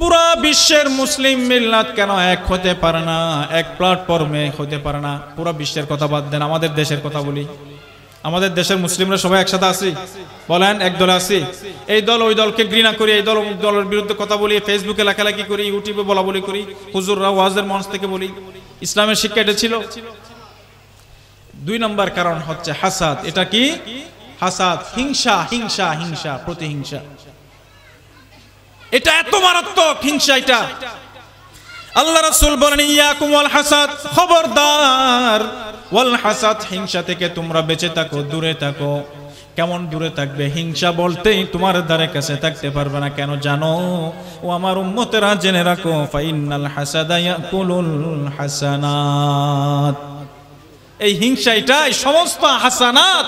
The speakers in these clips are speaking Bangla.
পুরা বিশ্বের মুসলিম মিল্লাত কেন এক হতে পারে না, এক প্ল্যাটফর্মে হতে পারে না? পুরা বিশ্বের কথা বাদ দেন, আমাদের দেশের কথা বলি। আমাদের দেশের মুসলিমরা সবাই একসাথে আছি? বলেন, এক দলে আছি? এই দল ওই দলকে ঘৃণা করি, এই দল দলের বিরুদ্ধে কথা বলি, ফেসবুকে লেখালেখি করি, ইউটিউবে বলা বলি করি, হুজুররা ওয়াজের মঞ্চ থেকে বলি। ইসলামের শিক্ষা এটা ছিল? 2 নম্বর কারণ হচ্ছে হাসাদ। এটা কি? হাসাদ, হিংসা, হিংসা, হিংসা, প্রতিহিংসা। এটা এত মারাত্মক হিংসা। এটা আল্লাহ রাসূল বলেন, ইয়াকুম ওয়াল হাসাদ, খবরদার ওয়াল হাসাদ, হিংসা থেকে তোমরা বেঁচে থাকো, দূরে থাকো। কেমন দূরে থাকবে? হিংসা বলতেই তোমার দ্বারে কাছে থাকতে পারবে না। কেন জানো? ও আমার উম্মতেরা, জেনে রাখো, ফাইন্নাল হাসাদা ইয়াকুলুল হাসানাত। এই হিংসা, এটাই সমস্ত হাসানাত,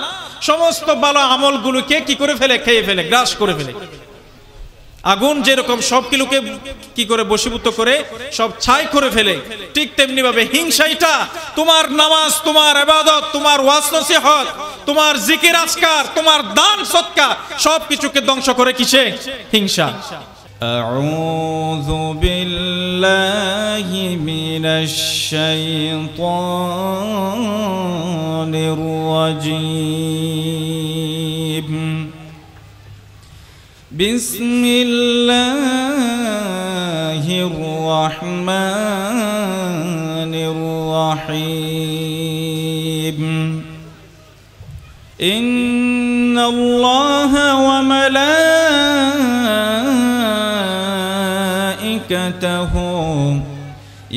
সমস্ত ভালো আমলগুলোকে কি করে ফেলে? খেয়ে ফেলে, গ্রাস করে ফেলে। আগুন যেরকম সব কিছুকে কি করে বশীভূত করে, সব ছাই করে ফেলে, ঠিক তেমনি ভাবে হিংসা, এটা তোমার নামাজ, তোমার ইবাদত, তোমার ওয়াজ নসিহত, তোমার জিকির আজকার, তোমার দান সদকা, সব কিছুকে ধ্বংস করে। কিসে? হিংসা। আউযু বিল্লাহি মিনাশ শাইতানির রাজীম। বিসমিল্লাহির রহমানির রহিম। ইন্নাল্লাহা ওয়া মালাইকাতাহু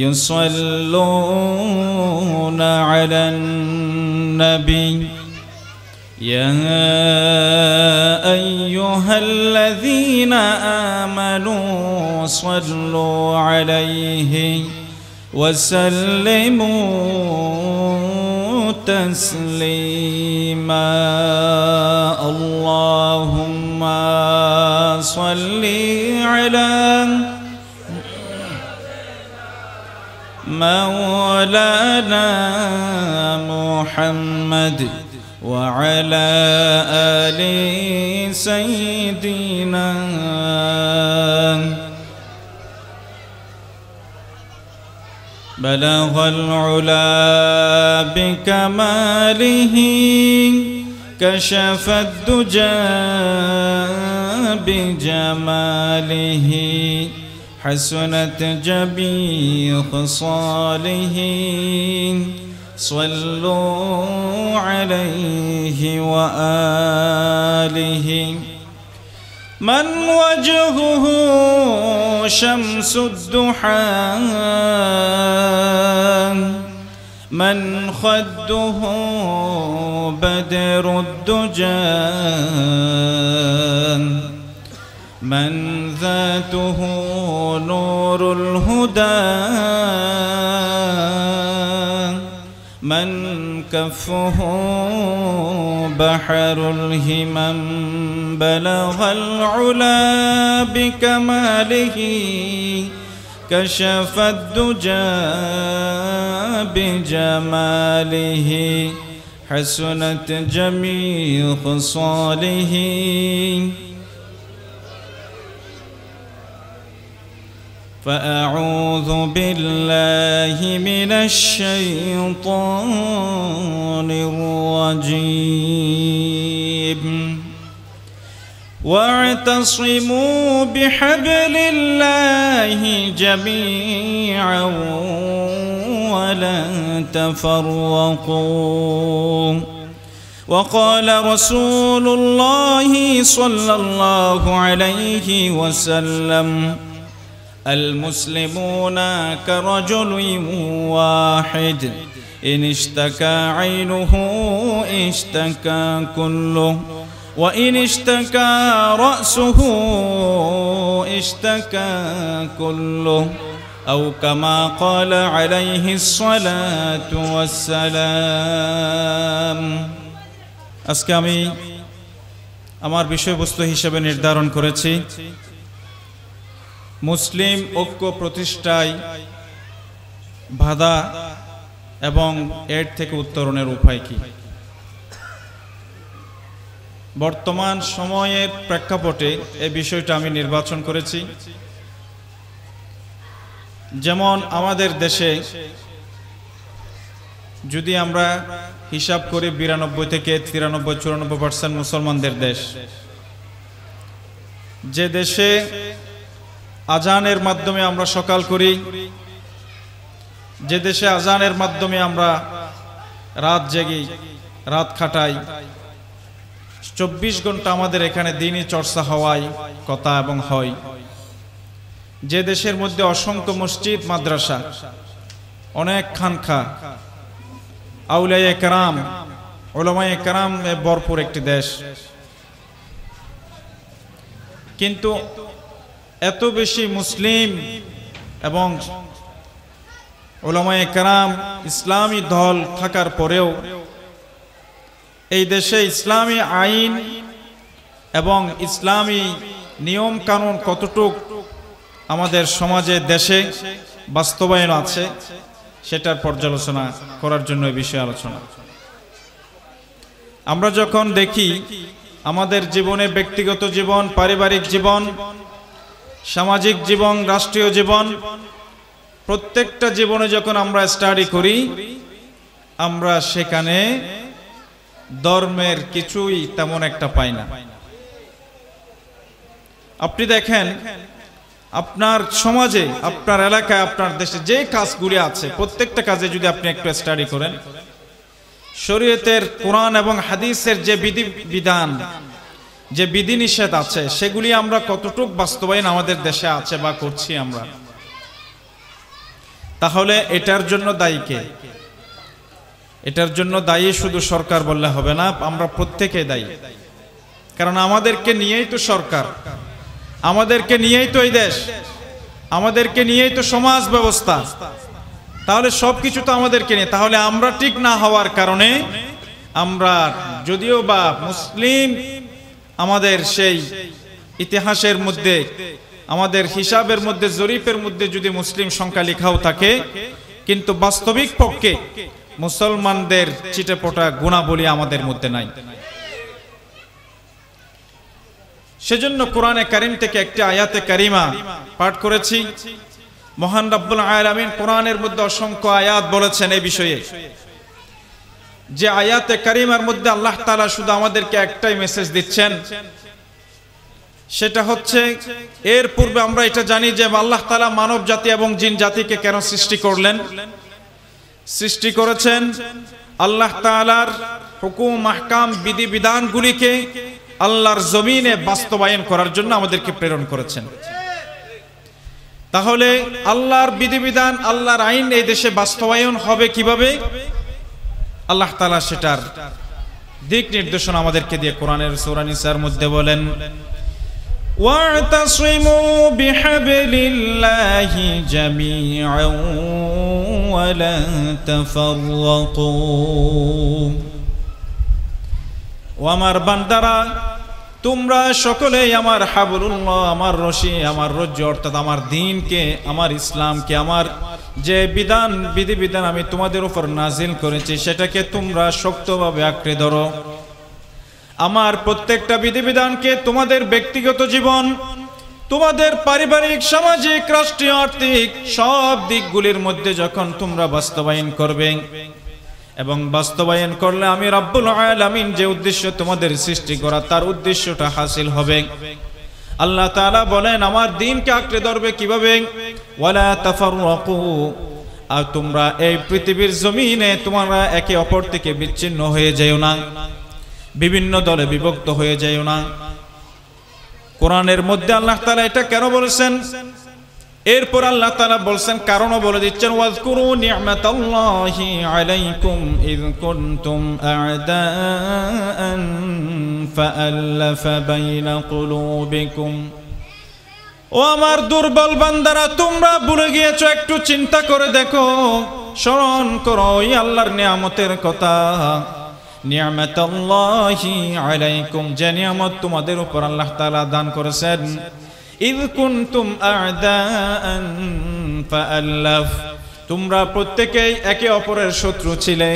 ইউসাল্লুনা আলান নবী يا أيها الذين آمنوا صلوا عليه وسلموا تسليما اللهم صل على مولانا محمد وعلى آل سيدنا بلغ العلا بكماله كشف الدجى بجماله حسنت جميع خصاله صلوا عليه وآله من وجهه شمس الضحى من خده بدر الدجى من ذاته نور الهدى من كفه بحر الهمم بلغ العلا بكماله كشف الدجى بجماله حسنت جميع خصاله فأعوذ بالله من الشيطان الرجيم واعتصموا بحبل الله جميعا ولا تفرقوا وقال رسول الله صلى الله عليه وسلم المسلمون كرجل واحد إن اشتكى عينه اشتكى كله وإن اشتكى رأسه اشتكى كله أو كما قال عليه الصلاة والسلام আজকে আমি আমার বিষয়বস্তু হিসেবে নির্ধারণ করেছি মুসলিম ঐক্য প্রতিষ্ঠায় বাধা এবং এর থেকে উত্তরণের উপায় কি। বর্তমান সময়ের প্রেক্ষাপটে এই বিষয়টা আমি নির্বাচন করেছি। যেমন আমাদের দেশে যদি আমরা হিসাব করি 92 থেকে 93-94% মুসলমানদের দেশ, যে দেশে আজানের মাধ্যমে আমরা সকাল করি, যে দেশে আজানের মাধ্যমে আমরা রাত জেগি, রাত খাটাই, 24 ঘন্টা আমাদের এখানে দিনই চর্চা হওয়ায় কথা এবং হয়, যে দেশের মধ্যে অসংখ্য মসজিদ মাদ্রাসা, অনেক খানকা, আউলিয়ায়ে কেরাম, উলামায়ে কেরামে ভরপুর একটি দেশ, কিন্তু এত বেশি মুসলিম এবং উলামায়ে কেরাম ইসলামী দল থাকার পরেও এই দেশে ইসলামী আইন এবং ইসলামী নিয়ম কানুন কতটুক আমাদের সমাজে দেশে বাস্তবায়ন আছে সেটার পর্যালোচনা করার জন্য এই বিষয়ে আলোচনা। আমরা যখন দেখি আমাদের জীবনে, ব্যক্তিগত জীবন, পারিবারিক জীবন, সামাজিক জীবন, রাষ্ট্রীয় জীবন, প্রত্যেকটা জীবনে যখন আমরা স্টাডি করি, আমরা সেখানে ধর্মের কিছুই তেমন একটা পাই না। আপনি দেখেন আপনার সমাজে, আপনার এলাকায়, আপনার দেশে যে কাজগুলি আছে প্রত্যেকটা কাজে যদি আপনি একটু স্টাডি করেন, শরীয়তের, কোরআন এবং হাদিসের যে বিধিবিধান, যে বিধিনিষেধ আছে সেগুলি আমরা কতটুক বাস্তবায়ন আমাদের দেশে আছে বা করছি আমরা, তাহলে এটার জন্য দায়ী কে? এটার জন্য দায়ী শুধু সরকার বললে হবে না, আমরা প্রত্যেকে দায়ী। কারণ আমাদেরকে নিয়েই তো সরকার, আমাদেরকে নিয়েই তো এই দেশ, আমাদেরকে নিয়েই তো সমাজ ব্যবস্থা, তাহলে সবকিছু তো আমাদেরকে নিয়ে। তাহলে আমরা ঠিক না হওয়ার কারণে আমরা, যদিও বা মুসলিম আমাদের সেই ইতিহাসের মধ্যে, আমাদের হিসাবের মধ্যে, জরিপের মধ্যে যদি মুসলিম সংখ্যা লেখাও থাকে, কিন্তু বাস্তবিক পক্ষে মুসলমানদের চিটেপটা গুণাবলী আমাদের মধ্যে নাই। সেজন্য কোরআনে কারীম থেকে একটি আয়াতে কারিমা পাঠ করেছি। মহান রব্বুল আলামিন কোরআনের মধ্যে অসংখ্য আয়াত বলেছেন এই বিষয়ে, যে আয়াতে কারিমার মধ্যে আল্লাহ তাআলা শুধু আমাদেরকে একটাই মেসেজ দিচ্ছেন, সেটা হচ্ছে, এর পূর্বে আমরা এটা জানি যে আল্লাহ তাআলা মানব জাতি এবং জিন জাতিকে কেন সৃষ্টি করলেন। সৃষ্টি করেছেন আল্লাহ তাআলার হুকুম, আহকাম, বিধিবিধানগুলিকে আল্লাহর জমিনে বাস্তবায়ন করার জন্য আমাদেরকে প্রেরণ করেছেন। তাহলে আল্লাহর বিধিবিধান, আল্লাহর আইন এই দেশে বাস্তবায়ন হবে কিভাবে? আল্লাহ তাআলা সেটার দিক নির্দেশনা আমাদেরকে দিয়ে কোরআনের সূরা নিসার মধ্যে বলেন, ওয়া'তাসিমু বিহাবলিল্লাহি জামিআন ওয়া লা তাফাররাকু। ও আমার বান্দারা, তোমরা সকলেই আমার হাবলুল্লাহ, আমার রশি, আমার রজ্জু, অর্থাৎ আমার দ্বীনকে, আমার ইসলামকে, আমার যে বিধান, বিধিবিধান আমি তোমাদের উপর নাজিল করেছি সেটাকে তোমরা শক্তভাবে আঁকড়ে ধরো। আমার প্রত্যেকটা বিধিবিধানকে তোমাদের ব্যক্তিগত জীবন, তোমাদের পারিবারিক, সামাজিক, রাষ্ট্রীয়, আর্থিক সব দিকগুলির মধ্যে যখন তোমরা বাস্তবায়ন করবে, এবং বাস্তবায়ন করলে আমি রব্বুল আলামিন যে উদ্দেশ্য তোমাদের সৃষ্টি করা, তার উদ্দেশ্যটা হাসিল হবে। আল্লাহ তাআলা বলেন আমার দ্বীনকে আঁকড়ে ধরবে কিভাবে? ওয়ালা তাফাররাকু, আর তোমরা এই পৃথিবীর জমিনে তোমরা একে অপর থেকে বিচ্ছিন্ন হয়ে যাও না, বিভিন্ন দলে বিভক্ত হয়ে যাও না। কোরআনের মধ্যে আল্লাহ তাআলা এটা কেন বলেছেন? এরপর আল্লাহ তাআলা বলছেন, কারণও বলে দিচ্ছেন, ওয়াজকুরু নি'মাতাল্লাহি আলাইকুম ইয কুনতুম আ'দাআন ফাআল্লাফা বাইনা কুলুবিকুম। ও আমার দুর্বল বান্দারা, তোমরা ভুলে গিয়েছো, একটু চিন্তা করে দেখো, স্মরণ করো ওই আল্লাহর নিয়ামতের কথা। নি'মাতাল্লাহি আলাইকুম, যে নিয়ামত তোমাদের উপর আল্লাহ তাআলা দান করেছেন। ইয কুনতুম আ'দাআন ফাআল্লাফ, তোমরা প্রত্যেকেই একে অপরের শত্রু ছিলে।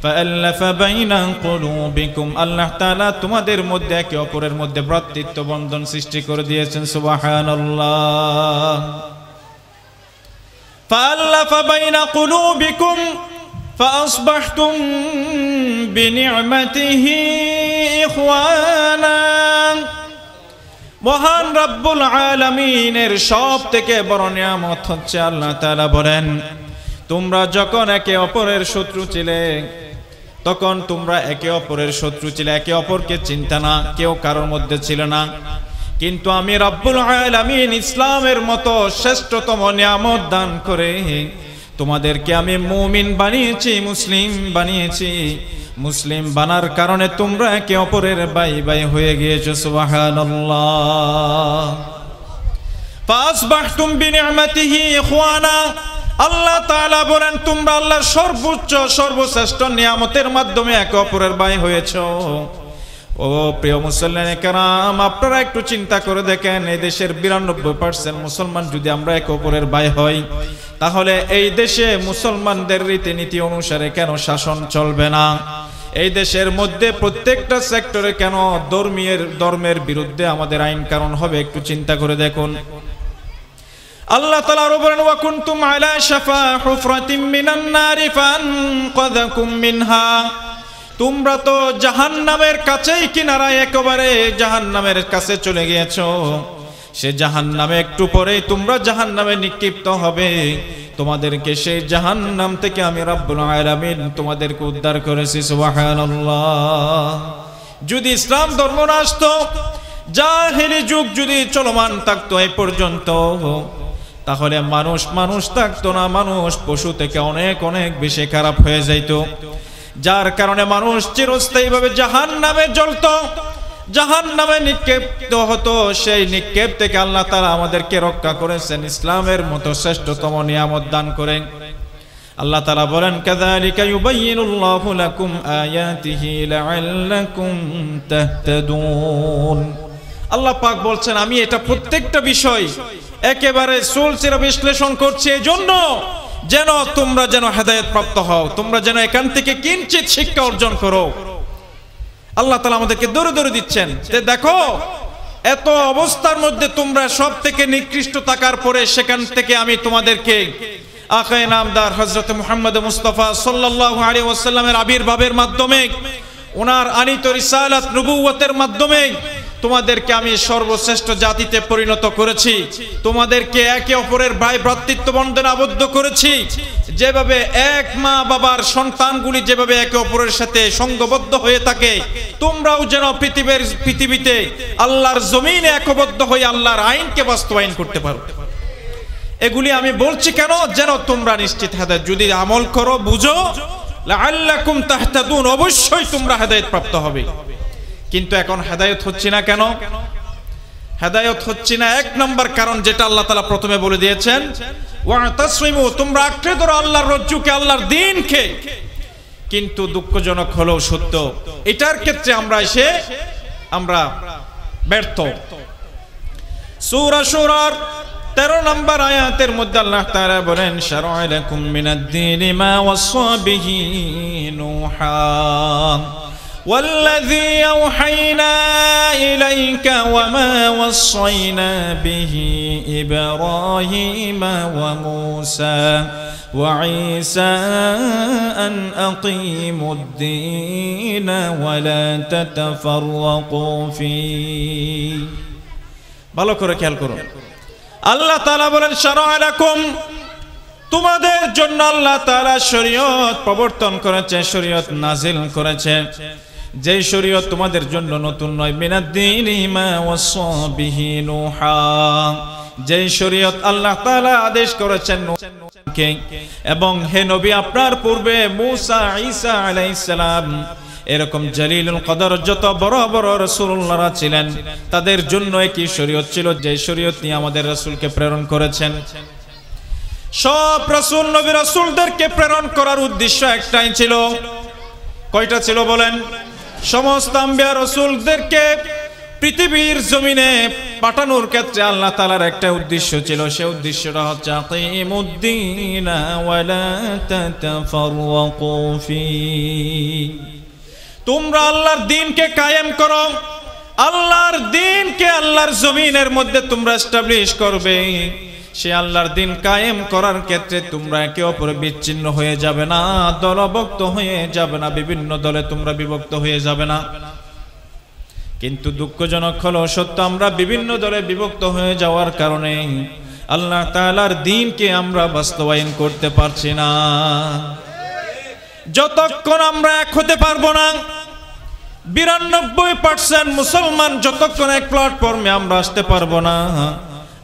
ফাআল্লাফা বাইনা কুলুবিকুম, আল্লাহ তাআলা তোমাদের মধ্যে একে অপরের মধ্যে ভ্রাতৃত্ব বন্ধন সৃষ্টি করে দিয়েছেন। সুবহানাল্লাহ। ফাআল্লাফা বাইনা কুলুবিকুম ফাআসবাহতুম বিনি'মাতিহি ইখওয়ানা। মহান রব্বুল আলামিনের সব থেকে বড় নিয়ামত হচ্ছে আল্লাহ তাআলা বলেন, তোমরা যখন একে অপরের শত্রু ছিলে, তখন তোমরা একে অপরের শত্রু ছিলে, একে অপরকে চিন্তা না, কেউ কারোর মধ্যে ছিল না। কিন্তু আমি রব্বুল আলামিন ইসলামের মতো শ্রেষ্ঠতম নিয়ামত দান করে তোমাদেরকে আমি মুমিন বানিয়েছি, মুসলিম বানিয়েছি। মুসলিম বানার কারণে তোমরা একে অপরের ভাই ভাই হয়ে গিয়েছো। সুবহানাল্লাহ। ফাসবাহতুম বিনি'মাতিহি ইখওয়ানা। আল্লাহ তাআলা বলেন, তোমরা আল্লাহর সর্বোচ্চ সর্বশ্রেষ্ঠ নিয়ামতের মাধ্যমে একে অপরের ভাই হয়েছো। ও প্রিয় মুসলমানে কেরাম, আপনারা একটু চিন্তা করে দেখেন, এই দেশের 92% মুসলমান যদি আমরা একে অপরের ভাই হই, তাহলে এই দেশে মুসলমানদের রীতিনীতি অনুসারে কেন শাসন চলবে না? এই দেশের মধ্যে প্রত্যেকটা সেক্টরে কেন ধর্মের বিরুদ্ধে আমাদের আইন কানুন হবে? একটু চিন্তা করে দেখুন। আল্লাহ তাআলা আরো বলেন, ওয়া কুনতুম আলা শাফা হুফরাতিম মিনান নারি ফানকাযাকুম মিনহা। তোমরা তো জাহান্নামের কাছেই, কিনারায়, একেবারে জাহান্নামের কাছে চলে গিয়েছো। সে জাহান্নামে একটু পরেই তোমরা জাহান্নামে নিক্ষিপ্ত হবে। তোমাদেরকে সেই জাহান্নাম থেকে আমি রব্বুল আলামিন তোমাদেরকে উদ্ধার করেছি। সুবহানাল্লাহ। যদি ইসলাম ধর্ম না আসতো, জাহেলি যুগ যদি চলমান থাকতো এই পর্যন্ত, তাহলে মানুষ থাকতো না, মানুষ পশু থেকে অনেক অনেক বেশি খারাপ হয়ে যাইত। যার কারণে মানুষ চিরস্থায়ীভাবে জাহান্নামে জ্বলতো, জাহান্নামে নিক্ষেপিত হতো। সেই নিক্ষেপ থেকে আল্লাহ তাআলা আমাদেরকে রক্ষা করেছেন ইসলামের মতো শ্রেষ্ঠতম নিয়ামত দান করে। আল্লাহ তাআলা বলেন, কাযালিকা ইউবাইয়িনুল্লাহু লাকুম আয়াতিহি লাআল্লাকুম তাহতাদুন। আল্লাহ পাক বলছেন, আমি এটা প্রত্যেকটা বিষয় একেবারে সুলসিরা বিশ্লেষণ করছি এজন্য যেন তোমরা যেন হেদায়েত প্রাপ্ত হও, তোমরা যেন এখান থেকে কিঞ্চিত শিক্ষা অর্জন করো। আল্লাহ তাআলা আমাদেরকে দৌড়ে দৌড়ে দিচ্ছেন যে দেখো, এত অবস্থার মধ্যে তোমরা সব থেকে নিকৃষ্ট থাকার পরে সেখান থেকে আমি তোমাদেরকে আকায়ে নামদার হযরত মুহাম্মদ মুস্তাফা সাল্লাল্লাহু আলাইহি ওয়াসাল্লামের আবির্ভাবের মাধ্যমে, ওনার আনিত রিসালাত নবুয়তের মাধ্যমে তোমাদেরকে আমি সর্বশ্রেষ্ঠ জাতিতে পরিণত করেছি। তোমাদেরকে একে অপরের ভাই ভ্রাতৃত্ব বন্ধনে আবদ্ধ করেছি। যেভাবে এক মা বাবার সন্তানগুলি যেভাবে একে অপরের সাথে সঙ্গবদ্ধ হয়ে থাকে, তোমরাও যেন পৃথিবীতে আল্লাহর জমিনে একবদ্ধ হয়ে আল্লাহর আইনকে বাস্তবায়ন করতে পারো। এগুলি আমি বলছি কেন? যেন তোমরা নিশ্চিত হেদায়েত, যদি আমল করো, বুঝো, লাআল্লাকুম তাহতাদুন, অবশ্যই তোমরা হেদায়েত প্রাপ্ত হবে। কিন্তু এখন হেদায়েত হচ্ছে না কেন? হেদায়েত হচ্ছে না এক নম্বর কারণ যেটা আল্লাহ তাআলা প্রথমে বলে দিয়েছেন, ওয়াতাসিমু, তোমরা আঁকড়ে ধরো আল্লাহর রজ্জুকে, আল্লাহর দ্বীনকে। কিন্তু দুঃখজনক হলেও সত্য, এটার ক্ষেত্রে আমরা ব্যর্থ। সূরা শুরার 13 নম্বর আয়াতের মধ্যে আল্লাহ তাআলা বলেন, শারআ লাকুম মিনাদ-দীনি মা ওয়াসা বিহি নূহা والذي أوحينا إليك وما وصينا به إبراهيم وموسى وعيسى أن أقيموا الدين ولا تتفرقوا فيه। ভালো করে খেয়াল করুন, আল্লাহ তাআলা বলেন, শারআ লাকুম, তোমাদের জন্য আল্লাহ তাআলা শরীয়ত প্রবর্তন করেছে, শরীয়ত নাজিল করেছে। যে শরীয়ত তোমাদের জন্য নতুন নয়, মিনাদ-দীনি মা ওয়াসা বিহি নূহা, যে শরীয়ত আল্লাহ তাআলা আদেশ করেছেন নূহকে, এবং হে নবী আপনার পূর্বে মুসা, ঈসা আলাইহিস সালাম, এরকম জলিলুল কদর যত বড় বড় রাসূলুল্লাহরা ছিলেন, তাদের জন্য একই শরীয়ত ছিল, যে শরীয়ত নিয়ে আমাদের রাসূলকে প্রেরণ করেছেন। সব রাসূল নবী রাসূলদেরকে প্রেরণ করার উদ্দেশ্য একটাই ছিল। কয়টা ছিল বলেন? সমস্ত আম্বিয়া রাসূলদেরকে পৃথিবীর জমিনে পাঠানোর ক্ষেত্রে আল্লাহ তাআলার একটা উদ্দেশ্য ছিল। সেই উদ্দেশ্যটা হচ্ছে আকিমুদ্দিন ওয়ালা তাতাফাররাকু ফি, তোমরা আল্লাহর দ্বীনকে কায়েম করো, আল্লাহর দ্বীনকে আল্লাহর জমিনের মধ্যে তোমরা এস্টাবলিশ করবে। সে আল্লাহর দিন কায়েম করার ক্ষেত্রে তোমরা একে অপরে বিচ্ছিন্ন হয়ে যাবে না, দলভুক্ত হয়ে যাবে না, বিভিন্ন দলে তোমরা বিভক্ত হয়ে যাবে না। কিন্তু দুঃখজনক হলো সত্য, আমরা বিভিন্ন দলে বিভক্ত হয়ে যাওয়ার কারণে আল্লাহ তাআলার দ্বীনকে আমরা বাস্তবায়ন করতে পারছি না। যতক্ষণ আমরা এক হতে পারবো না, 92% মুসলমান যতক্ষণ এক প্ল্যাটফর্মে আমরা আসতে পারবো না,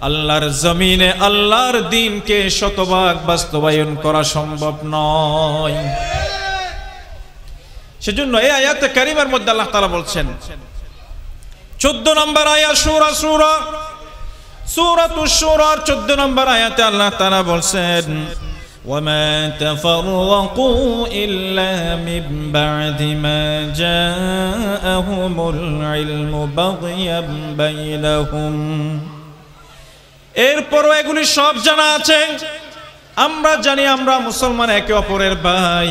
আল্লাহর জমিনে আল্লাহর দ্বীনকে শতভাগ বাস্তবায়ন করা সম্ভব নয়। সেজন্য এই আয়াতে কারিমার মধ্যে আল্লাহ তাআলা বলছেন, 14 নম্বর আয়াত সূরাতুশ শূরা 14 নম্বর আয়াতে আল্লাহ তাআলা বলছেন, وما تفرقوا إلا من بعد ما جاءهم العلم بغيا بينهم। এরপরও এগুলি সব জানা আছে, আমরা জানি আমরা মুসলমান একে অপরের ভাই,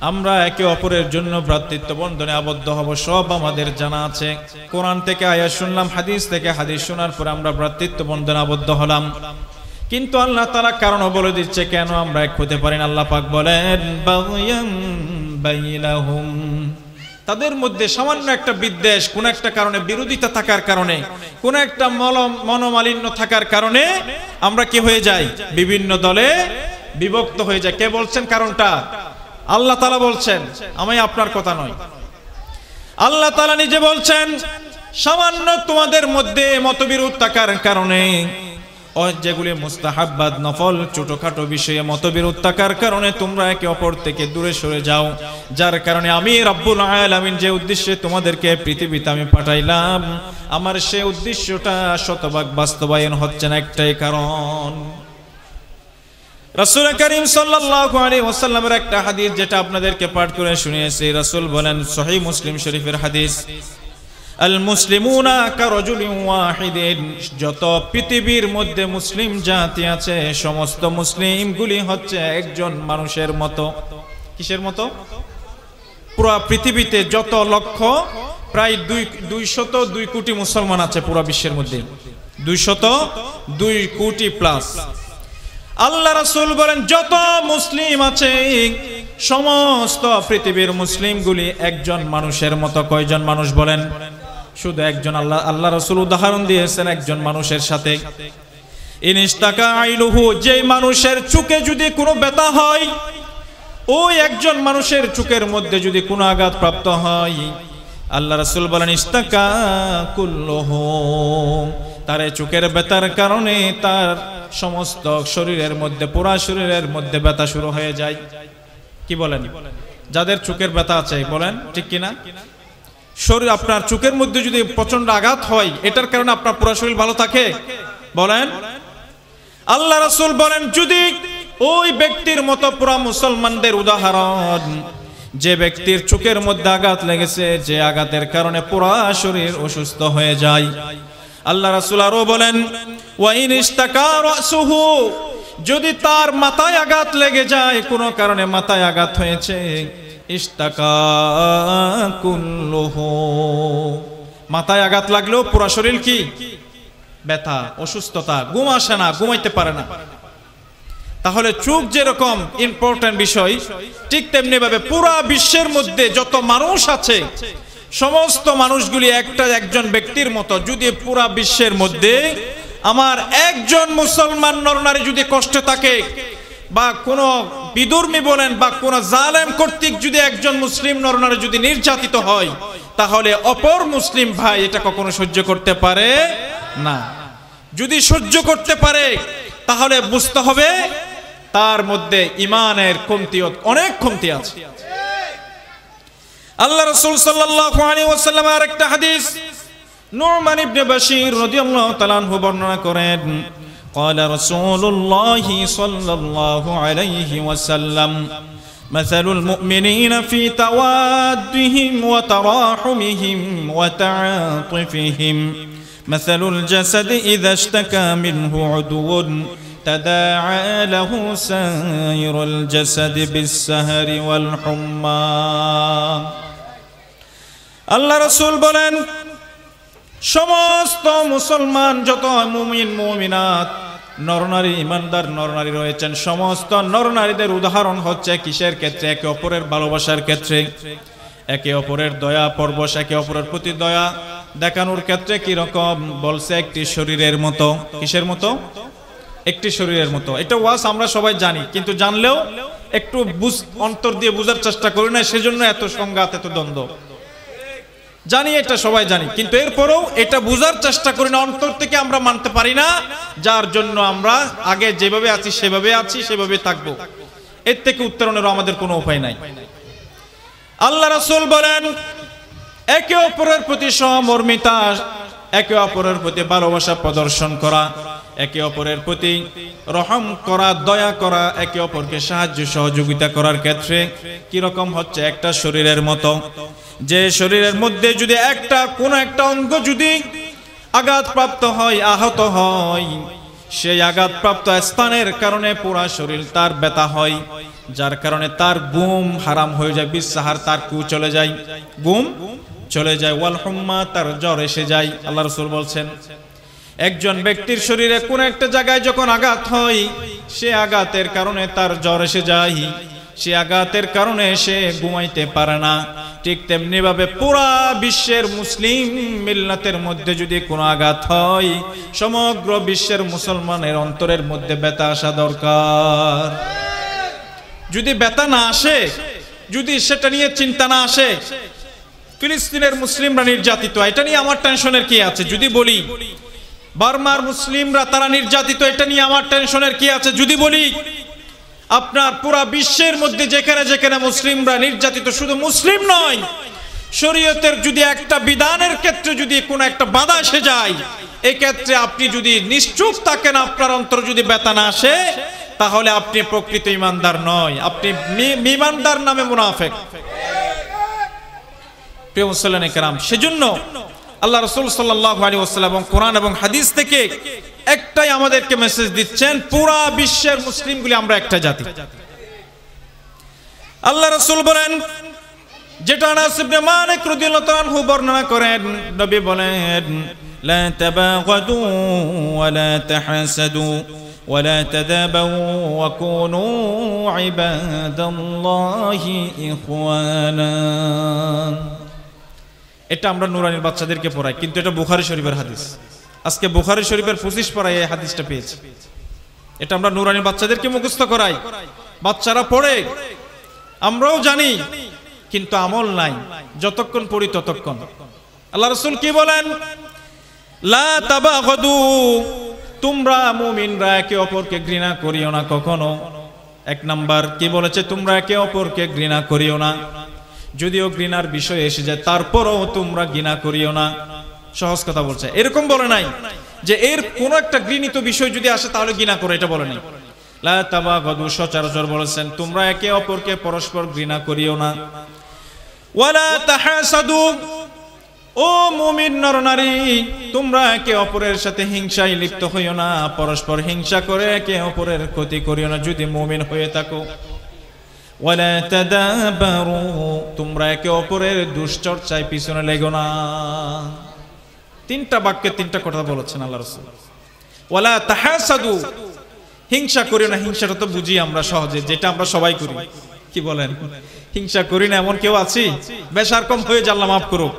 আমরা একে অপরের জন্য ভ্রাতৃত্ব বন্ধনে আবদ্ধ হব, সব আমাদের জানা আছে। কোরআন থেকে আয়াত শুনলাম, হাদিস থেকে হাদিস শোনার পরে আমরা ভ্রাতৃত্ব বন্ধনে আবদ্ধ হলাম। কিন্তু আল্লাহ তাআলা কারণও বলে দিচ্ছে কেন আমরা এক হতে পারি না। আল্লাহ পাক বলেন, বাগয়াম বাইনাহুম, তাদের মধ্যে সামান্য একটা বিদ্বেষ, কোন একটা কারণে বিরোধিতা থাকার কারণে, কোন একটা মনোমালিন্য থাকার কারণে আমরা কি হয়ে যাই, বিভিন্ন দলে বিভক্ত হয়ে যায়। কে বলছেন কারণটা? আল্লাহ তাআলা বলছেন, আমি আপনার কথা নয়। আল্লাহ তাআলা নিজে বলছেন, সামান্য তোমাদের মধ্যে মতবিরোধ থাকার কারণে, যেগুলি মুস্তাহাব্বাত নফল ছোটখাটো বিষয়ে মতবিরোধ থাকার কারণে তোমরা একে অপর থেকে দূরে সরে যাও, যার কারণে আমি রব্বুল আলামিন যে উদ্দেশ্যে তোমাদেরকে পৃথিবীতে আমি পাঠাইলাম, আমার সেই উদ্দেশ্যটা শতভাগ বাস্তবায়ন হচ্ছে না। একটাই কারণ, রাসূল করিম সাল্লাল্লাহু আলাইহি ওয়াসাল্লামের একটা হাদিস যেটা আপনাদেরকে পাঠ করে শুনিয়েছি। রাসূল বলেন, সহিহ মুসলিম শরীফের হাদিস, আল মুসলিমুনা কারাজুলিন ওয়াহিদিন, যত পৃথিবীর মধ্যে মুসলিম জাতি আছে সমস্ত মুসলিমগুলি হচ্ছে একজন মানুষের মতো। কিসের মতো? পুরো পৃথিবীতে যত লক্ষ, প্রায় 202 কোটি মুসলমান আছে পুরো বিশ্বের মধ্যে, 202 কোটি প্লাস। আল্লাহ রাসূল বলেন, যত মুসলিম আছে সমস্ত পৃথিবীর মুসলিমগুলি একজন মানুষের মতো। কয়জন মানুষ বলেন? শুধু একজন। আল্লাহ রাসূল উদাহরণ দিয়েছেন একজন মানুষের সাথে। ইনিস্তাকা আইলুহু, যে মানুষের চোখে যদি কোনো ব্যথা হয়, ওই একজন মানুষের চোখের মধ্যে যদি কোনো আঘাত প্রাপ্ত হয়, আল্লাহ রাসূল বলেন, ইস্তাকা কুল্লুহু, তার চোখের ব্যথার কারণে তার সমস্ত শরীরের মধ্যে, পুরা শরীরের মধ্যে ব্যথা শুরু হয়ে যায়। কি বলেন? যাদের চোখের ব্যথা আছে বলেন, ঠিক কিনা? শরীর, আপনার চোখের মধ্যে যদি প্রচন্ড আঘাত হয়, এটার কারণে আপনার পুরো শরীর ভালো থাকে? বলেন। আল্লাহ রাসূল বলেন, যদি ওই ব্যক্তির মতো পুরা মুসলমানদের উদাহরণ, যে ব্যক্তির চোখের মধ্যে আঘাত লেগেছে, যে আঘাতের কারণে পুরা শরীর অসুস্থ হয়ে যায়। আল্লাহ রাসূল আরো বলেন, ওয়া ইন ইস্তাকা রাসুহু, যদি তার মাথায় আঘাত লেগে যায়, কোনো কারণে মাথায় আঘাত হয়েছে, ইস্তাকা কুল্লুহু, মাথায় আঘাত লাগলেও পুরো শরীর কি ব্যথা, অসুস্থতা, ঘুম আসে না, ঘুমাইতে পারে না। তাহলে চোখ যেরকম ইম্পর্টেন্ট বিষয়, ঠিক তেমনি ভাবে পুরো বিশ্বের মধ্যে যত মানুষ আছে সমস্ত মানুষগুলি একজন ব্যক্তির মতো। যদি পুরো বিশ্বের মধ্যে আমার একজন মুসলমান নরনারী যদি কষ্টে থাকে, বা কোনো বিধর্মী বলেন বা কোনো জালেম কর্তৃক যদি একজন মুসলিম নরনারী যদি নির্যাতিত হয়, তাহলে অপর মুসলিম ভাই এটা কখনো সহ্য করতে পারে না। যদি সহ্য করতে পারে, তাহলে বুঝতে হবে তার মধ্যে ঈমানের কমতি, অনেক কমতি আছে। আল্লাহ রাসূল সাল্লাল্লাহু আলাইহি ওয়াসাল্লাম আরেকটা হাদিস নু'মান ইবনে বাশীর রাদিয়াল্লাহু তাআলা আনহু বর্ণনা করেন, قال رسول الله صلى الله عليه وسلم مثل المؤمنين في توادهم وتراحمهم وتعاطفهم مثل الجسد إذا اشتكى منه عضو تداعى له سائر الجسد بالسهر والحمى। আল্লাহ রাসূল বলেন, সমস্ত মুসলমান যত মুমিন মুমিনাত নরনারী ইমানদার নরনারী রয়েছেন, সমস্ত নরনারীদের উদাহরণ হচ্ছে কিসের ক্ষেত্রে? একে অপরের ভালোবাসার ক্ষেত্রে, একে অপরের দয়া পরবশ, একে অপরের প্রতি দয়া দেখানোর ক্ষেত্রে কি রকম বলছে? একটি শরীরের মতো। কিসের মতো? একটি শরীরের মতো। এটা ওয়াজ আমরা সবাই জানি, কিন্তু জানলেও একটু অন্তর দিয়ে বোঝার চেষ্টা করি না, সেজন্য এত সংঘাত, এত দ্বন্দ্ব। জানি, এটা সবাই জানি, কিন্তু এরপরেও এটা বোঝার চেষ্টা করি না, অন্তর থেকে আমরা মানতে পারি না, যার জন্য আমরা আগে যেভাবে আছি সেভাবে আছি, সেভাবে থাকবো। এর থেকে উত্তরণেরও আমাদের কোনো উপায় নাই। আল্লাহ রাসূল বলেন, একে অপরের প্রতি সহমর্মিতা, একে অপরের প্রতি ভালোবাসা প্রদর্শন করা, একে অপরের প্রতি রহম করা, দয়া করা, একে অপরকে সাহায্য সহযোগিতা করার ক্ষেত্রে কি রকম হচ্ছে? একটা শরীরের মতো। যে শরীরের মধ্যে যদি কোনো একটা অঙ্গ যদি আঘাতপ্রাপ্ত হয়, আহত হয়, সেই আঘাতপ্রাপ্ত স্থানের কারণে পুরা শরীর তার ব্যথা হয়, যার কারণে তার ঘুম হারাম হয়ে যায়, বিসাহার, তার কু চলে যায়, ঘুম চলে যায়, ওয়াল হুম্মা, তার জ্বর এসে যায়। আল্লাহ রাসূল বলছেন, একজন ব্যক্তির শরীরে কোন একটা জায়গায় যখন আঘাত হয়, সে আঘাতের কারণে তার জ্বর এসে যায়, সে আঘাতের কারণে সে ঘুমাইতে পারে না। ঠিক তেমনি ভাবে পুরা বিশ্বের মুসলিম মিল্লাতের মধ্যে যদি কোনো আঘাত হয়, সমগ্র বিশ্বের মুসলমানের অন্তরের মধ্যে ব্যথা আসা দরকার। যদি ব্যথা না আসে, যদি সেটা নিয়ে চিন্তা না আসে, ফিলিস্তিনের মুসলিমরা নির্যাতিত, এটা নিয়ে আমার টেনশনের কি আছে? যদি বলি বার্মার মুসলিমরা তারা নির্যাতিত, এটা নিয়ে আমার টেনশনের কি আছে? যদি বলি আপনার পুরা বিশ্বের মধ্যে যেখানে যেখানে মুসলিমরা নির্যাতিত, শুধু মুসলিম নয়, শরীয়তের যদি একটা বিধানের ক্ষেত্রে যদি কোনো একটা বাধা এসে যায়, এই ক্ষেত্রে আপনি যদি নিশ্চুপ থাকেন, আপনার অন্তর যদি ব্যথা না আসে, তাহলে আপনি প্রকৃত ইমানদার নয়, আপনি ইমানদার নামে মুনাফিক। প্রিয় মুসলিম কেরাম, সেজন্য আল্লাহ রাসূল সাল্লাল্লাহু আলাইহি ওয়াসাল্লাম এবং কোরআন এবং হাদিস থেকে একটাই আমাদেরকে মেসেজ দিচ্ছেন, পুরা বিশ্বের মুসলিমগুলি আমরা একটা জাতি। আল্লাহ রাসূল বলেন, যেটা আনাস ইবনে মালিক রাদিয়াল্লাহু তাআলা আনহু বর্ণনা করেন, নবী বলেন, লা তাবাগাদু ওয়া লা তাহাসাদু ওয়া লা তাদাবাউ ওয়া কুনু ইবাদাল্লাহি ইখওয়ানা। এটা আমরা নুরানির বাচ্চাদেরকে পড়াই, কিন্তু এটা বুখারী শরীফের হাদিস। আজকে বুখারী শরীফের 25 পারায় এই হাদিসটা পেয়েছি। এটা আমরা নুরানির বাচ্চাদেরকে মুখস্থ করাই, বাচ্চারা পড়ে, আমরাও জানি, কিন্তু আমল নাই, যতক্ষণ পড়ি ততক্ষণ। আল্লাহ রাসূল কি বলেন? লা তাবাগাদু, তোমরা মুমিনরা একে অপরকে ঘৃণা করিও না কখনো। এক নাম্বার কি বলেছে? তোমরা একে অপরকে ঘৃণা করিও না। যদিও ঘৃণার বিষয় এসে যায়, তারপরও তোমরা ঘৃণা করিও না। সহজ কথা বলছে, এরকম বলে নাই যে এর কোন একটা ঘৃণিত বিষয় যদি আসে তাহলে ঘৃণা করে, এটা বলে নাই। লা তাবাগাদু সচরাচর বলেছেন, তোমরা একে অপরকে পরস্পর ঘৃণা করিও না। ওয়ালা তাহাসাদু, ও মুমিন নরনারী, তোমরা একে অপরের সাথে হিংসায় লিপ্ত হইও না, পরস্পর হিংসা করে একে অপরের ক্ষতি করিও না যদি মুমিন হয়ে থাকো। ওয়ালা তাদাবারু, তোমরা একে অপরের দুশ্চর্চায় পিছনে লেগো না। তিনটা বাক্যে তিনটা কথা বলেছেন আল্লাহ রাসূল। ওয়ালা তাহাসাদু, হিংসা করিও না। হিংসাটা তো বুঝি আমরা সহজে, যেটা আমরা সবাই করি। কি বলেন? হিংসা করি না এমন কেউ আছি? বেশ আর কম হয়ে আল্লাহ মাফ করুক।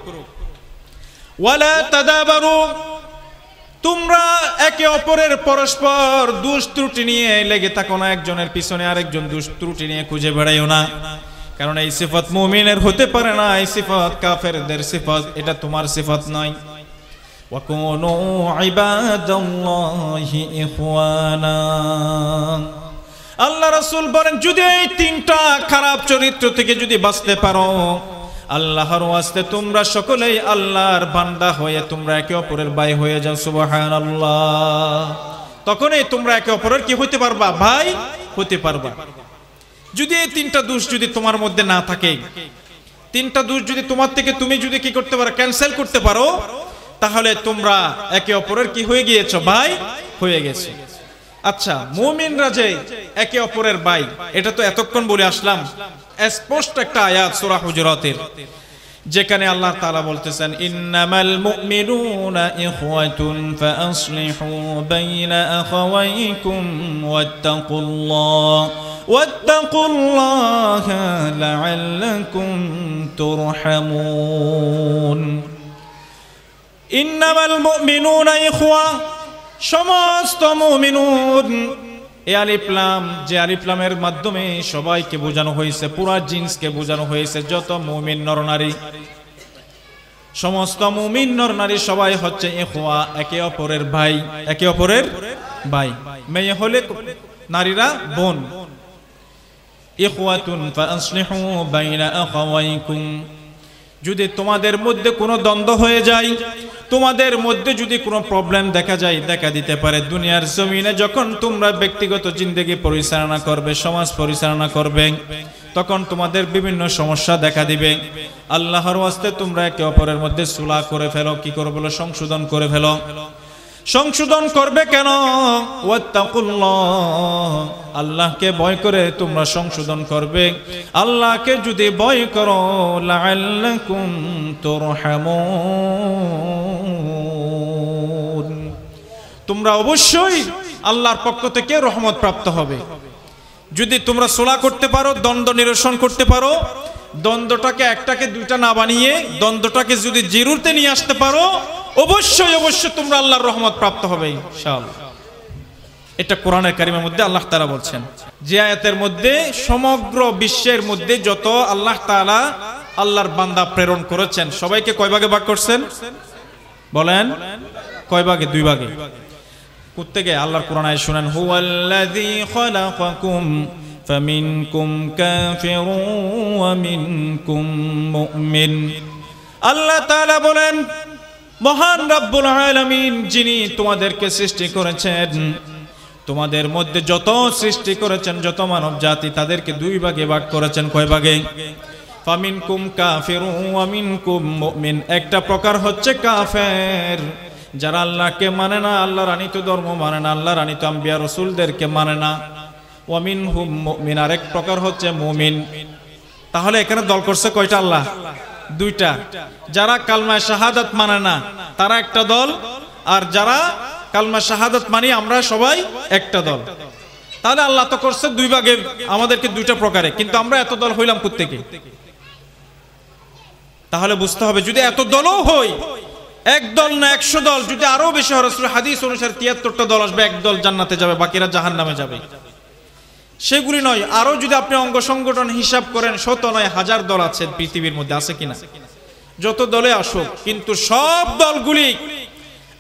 ওয়ালা তাদাবারু, তোমরা একে অপরের পরস্পর দোষ ত্রুটি নিয়ে লেগে থাকো না, একজনের পিছনে আরেকজন দোষ ত্রুটি নিয়ে খুঁজে বেড়াইও না, কারণ এই সিফাত মুমিনের হতে পারে না, এই সিফাত কাফেরদের সিফাত, এটা তোমার সিফাত নয়। ওয়া কুনু ইবাদাল্লাহি ইখওয়ানা। আল্লাহ রাসূল বলেন, যদি এই তিনটা খারাপ চরিত্র থেকে যদি বাঁচতে পারো, আল্লাহর ওয়াস্তে তোমরা সকলেই আল্লাহর বান্দা হয়ে তোমরা একে অপরের ভাই হয়ে যাও। সুবহানাল্লাহ। তখনই তোমরা একে অপরের কি হতে পারবা? ভাই হতে পারবা। যদি এই তিনটা দোষ যদি তোমার মধ্যে না থাকে, তিনটা দোষ যদি তোমার থেকে তুমি যদি কি করতে পারো, ক্যান্সেল করতে পারো, তাহলে তোমরা একে অপরের কি হয়ে গিয়েছো? ভাই হয়ে গেছে। আচ্ছা, মুমিনরা যে একে অপরের ভাই, এটা তো এতক্ষণ বলে আসলাম, স্পষ্ট একটা আয়াত সূরা হুজুরাতের। যেখানে আল্লাহ তাআলা বলতেছেন ইন্নামাল মুমিনুনা ইখওয়াতুন ফাআসলিহু বাইনা আখাওয়াইকুম ওয়াত্তাকুল্লাহা লাআল্লাকুম তুরহামুন। ইন্নামাল মুমিনুনা ইখওয়া, সমস্ত মুমিনুন, এই আলিফ লাম, যে আলিফ লামের মাধ্যমে সবাইকে বোঝানো হয়েছে, পুরা জিন্সকে বোঝানো হয়েছে, যত মুমিন নরনারী, সমস্ত মুমিন নরনারী সবাই হচ্ছে ইখওয়া, একে অপরের ভাই, একে অপরের ভাই। মেয়ে হলে নারীরা বোন। ইখওয়াতুন ফাআসলিহু বাইনা আখাওয়াইকুম, যদি তোমাদের মধ্যে কোনো দ্বন্দ্ব হয়ে যায়, তোমাদের মধ্যে যদি কোনো প্রবলেম দেখা যায়, দেখা দিতে পারে দুনিয়ার জমিনে, যখন তোমরা ব্যক্তিগত জিন্দেগি পরিচালনা করবে, সমাজ পরিচালনা করবে, তখন তোমাদের বিভিন্ন সমস্যা দেখা দিবে। আল্লাহর ওয়াস্তে তোমরা একে অপরের মধ্যে সুলহ করে ফেলো। কি করে বলো? সংশোধন করে ফেলো। সংশোধন করবে কেন? ওয়াত্তাকুল্লাহ, আল্লাহকে ভয় করে তোমরা সংশোধন করবে। আল্লাহকে যদি ভয় করো, লাআল্লাকুম তুরহামুন, তোমরা অবশ্যই আল্লাহর পক্ষ থেকে রহমত প্রাপ্ত হবে। যদি তোমরা সুলহ করতে পারো, দ্বন্দ্ব নিরসন করতে পারো, দ্বন্দ্বটাকে একটাকে দুইটা না বানিয়ে দ্বন্দ্বটাকে যদি জিরুতে নিয়ে আসতে পারো, অবশ্যই অবশ্যই তোমরা আল্লাহর রহমত প্রাপ্ত হবে ইনশাআল্লাহ। এটা কোরআনের কারিমের মধ্যে আল্লাহ তাআলা বলছেন। যে আয়াতের মধ্যে সমগ্র বিশ্বের মধ্যে যত আল্লাহ তাআলা আল্লাহর বান্দা প্রেরণ করেছেন, সবাইকে কয় ভাগে ভাগ করছেন বলেন? কয় ভাগে? 2 ভাগে। প্রত্যেকে আল্লাহর কোরআন আয়াত শুনেন। হুয়াল্লাযী খালাকাকুম ফামিনকুম কাফিরুন ওয়া মিনকুম মুমিন। আল্লাহ তাআলা বলেন, মহান রব্বুল আলামিন যিনি তোমাদেরকে সৃষ্টি করেছেন, তোমাদের মধ্যে যত সৃষ্টি করেছেন, যত মানব জাতি, তাদেরকে 2 ভাগে ভাগ করেছেন। কয় ভাগে? ফামিনকুম কাফিরুন ওয়া মিনকুম মুমিন। একটা প্রকার হচ্ছে কাফের, যারা আল্লাহকে মানে না, আল্লাহর আনিত ধর্ম মানে না, আল্লাহর আনিত আম্বিয়া রাসূলদেরকে মানে না। ওয়া মিনহুম মুমিন, আরেক প্রকার হচ্ছে মুমিন। তাহলে এখানে দল করছে কয়টা আল্লাহ? 2টা। যারা কালমা শাহাদাত মানে না তারা একটা দল, আর যারা কালমা শাহাদাত মানি আমরা সবাই একটা দল। তাহলে আল্লাহ তো করছে 2 ভাগে, আমাদেরকে 2টা প্রকারে, কিন্তু আমরা এত দল হইলাম প্রত্যেকে। তাহলে বুঝতে হবে, যদি এত দলও হই, এক দল না 100 দল, যদি আরো বেশি হয়, রাসূলের হাদিস অনুসারে 73টা দল আসবে, এক দল জান্নাতে যাবে, বাকিরা জাহান্নামে যাবে। সেগুলি নয়, আরো যদি আপনি অঙ্গ সংগঠন হিসাব করেন, 100 নয় 1000 দল আছে পৃথিবীর মধ্যে, আছে কিনা? যত দলে আসুক, কিন্তু সব দলগুলি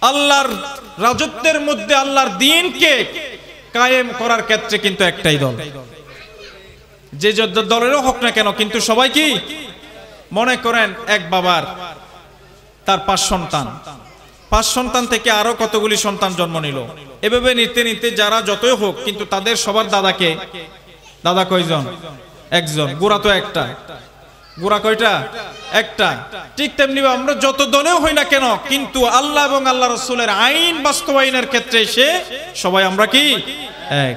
আল্লাহর রাজত্বের মধ্যে আল্লাহর দ্বীনকে কায়েম করার ক্ষেত্রে কিন্তু একটাই দল। যে যত দলেরও হোক না কেন, কিন্তু সবাই কি মনে করেন, এক বাবার তার 5 সন্তান, 5 সন্তান থেকে আরো কতগুলি সন্তান জন্ম নিল, এভাবে নিতে নিতে যারা যতই হোক, কিন্তু তাদের সবার দাদাকে, দাদা কয়জন? একজন। গোড়া তো একটা। গোড়া কয়টা? একটা। ঠিক তেমনি আমরা যত দলেও হই না কেন, কিন্তু আল্লাহ এবং আল্লাহ রাসূলের আইন বাস্তবায়নের ক্ষেত্রে এসে সবাই আমরা কি এক।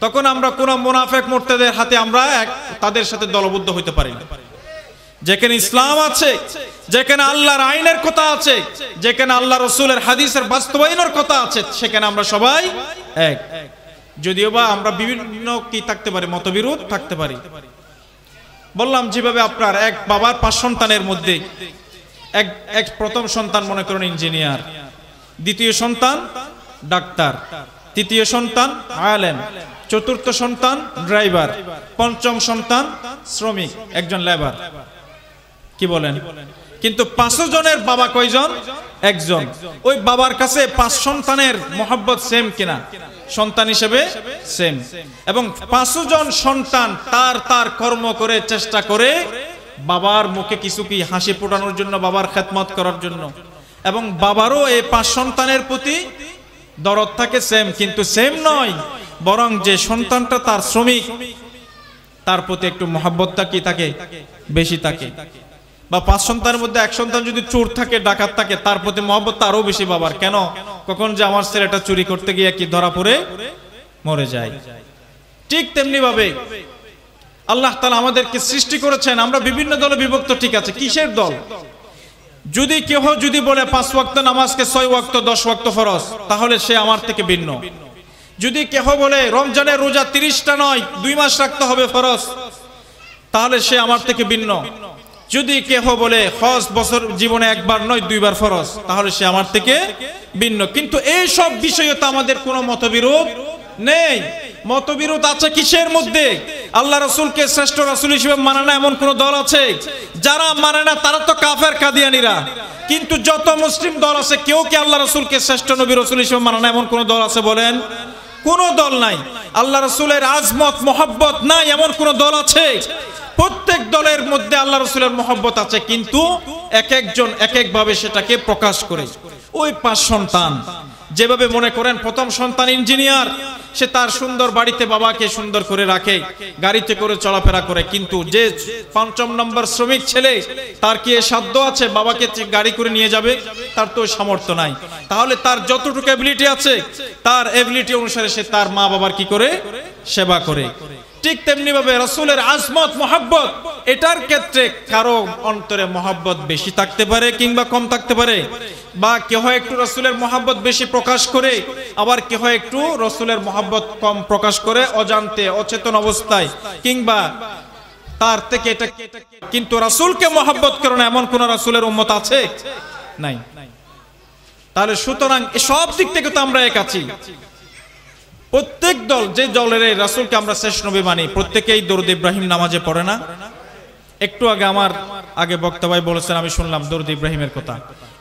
তখন আমরা কোন মুনাফিক মুরতাদের হাতে আমরা তাদের সাথে দলবদ্ধ হইতে পারি না। যেখানে ইসলাম আছে, যেখানে আল্লাহর আইনের কথা আছে, যেখানে আল্লাহ রাসূলের হাদিসের বাস্তবায়নের কথা আছে, সেখানে আমরা সবাই এক। যদিও বা আমরা বিভিন্ন কি থাকতে পারি, মতবিরোধ থাকতে পারি। বললাম যেভাবে আপনার এক বাবার 5 সন্তানের মধ্যে এক প্রথম সন্তান মনে করেন ইঞ্জিনিয়ার, দ্বিতীয় সন্তান ডাক্তার, তৃতীয় সন্তান আলেম, চতুর্থ সন্তান ড্রাইভার, পঞ্চম সন্তান শ্রমিক, একজন লেবার। কি বলেন? কিন্তু 5 জনের বাবা কয়জন? একজন। ওই বাবার কাছে 5 সন্তানের মোহাব্বত সেম কিনা? সন্তান হিসেবে সেম। এবং 5 জন সন্তান তার তার কর্ম করে চেষ্টা করে বাবার মুখে কিছু কি হাসি ফোটানোর জন্য, বাবার খেদমত করার জন্য। এবং বাবারও এই 5 সন্তানের প্রতি দরদ থাকে সেম, কিন্তু সেম নয়, বরং যে সন্তানটা তার শ্রমিক, তার প্রতি একটু মোহাব্বতটা কি থাকে? বেশি থাকে। বা 5 সন্তানের মধ্যে এক সন্তান যদি চোর থাকে, ডাকাত থাকে, তার প্রতি মহব্বত আরো বেশি বাবার। কেন? কখন যে আমার ছেলেটা চুরি করতে গিয়ে কি ধরা পড়ে মরে যায়। ঠিক তেমনি ভাবে আল্লাহ তাআলা আমাদেরকে সৃষ্টি করেছেন, আমরা বিভিন্ন দলে বিভক্ত, ঠিক আছে, কিসের দল? যদি কেহ যদি বলে 5 ওয়াক্ত নামাজকে 6 ওয়াক্ত 10 ওয়াক্ত ফরজ, তাহলে সে আমার থেকে ভিন্ন। যদি কেহ বলে রমজানের রোজা 30টা নয় 2 মাস রাখতে হবে ফরজ, তাহলে সে আমার থেকে ভিন্ন। যদি কেহ বলে হজ বছর জীবনে একবার নয় 2 বার ফরজ, তাহলে সে আমার থেকে ভিন্ন। কিন্তু এই সব বিষয়ে তো আমাদের কোনো মতবিরোধ নেই। মতবিরোধ আছে কিসের মধ্যে? আল্লাহ রাসূলকে শ্রেষ্ঠ রাসূল হিসেবে মানে না এমন কোন দল আছে? যারা মানে না তারা তো কাফের, কাদিয়ানীরা। কিন্তু যত মুসলিম দল আছে, কেউ কি আল্লাহ রাসূলকে শ্রেষ্ঠ নবী রাসূল হিসেবে মানে না এমন কোন দল আছে বলেন? কোনো দল নাই। আল্লাহ রাসূলের আজমত মহব্বত নাই এমন কোন দল আছে? প্রত্যেক দলের মধ্যে আল্লাহ রাসূলের মহব্বত আছে, কিন্তু এক একজন এক এক ভাবে সেটাকে প্রকাশ করে। ওই 5 সন্তান যেভাবে মনে করেন প্রথম সন্তান ইঞ্জিনিয়ার, সে তার সুন্দর বাড়িতে বাবাকে সুন্দর করে রাখে, গাড়িতে করে চলাফেরা করে, কিন্তু যে 5ম নম্বর শ্রমিক ছেলে, তার কি সাধ্য আছে বাবাকে গাড়ি করে নিয়ে যাবে? তার তো সামর্থ্য নাই। তাহলে তার যতটুকু এবিলিটি আছে, তার এবিলিটি অনুসারে সে তার মা বাবার কি করে সেবা করে। ঠিক তেমনি ভাবে রাসূলের আজমত মহব্বত, এটার ক্ষেত্রে কারো অন্তরে মহব্বত বেশি থাকতে পারে কিংবা কম থাকতে পারে, বা কেহ একটু রাসূলের মহব্বত বেশি প্রকাশ করে, আবার কেহ একটু রাসূলের মহব্বত কম প্রকাশ করে অজান্তে অচেতন অবস্থায়, কিংবা তার থেকে এটা। কিন্তু রাসূলকে মহব্বত করে না এমন কোন রাসূলের উম্মত আছে? নাই। তাহলে সুতরাং সব দিক থেকে তো আমরা এক আছি। প্রত্যেক দল, যে দলের রাসূলকে আমরা শেষ নবী মানি, প্রত্যেকেই দরুদ ইব্রাহিম নামাজে পড়ে না? একটু আগে আমার আগে বক্তা ভাই বলেছেন, আমি শুনলাম দরুদ ইব্রাহিমের কথা।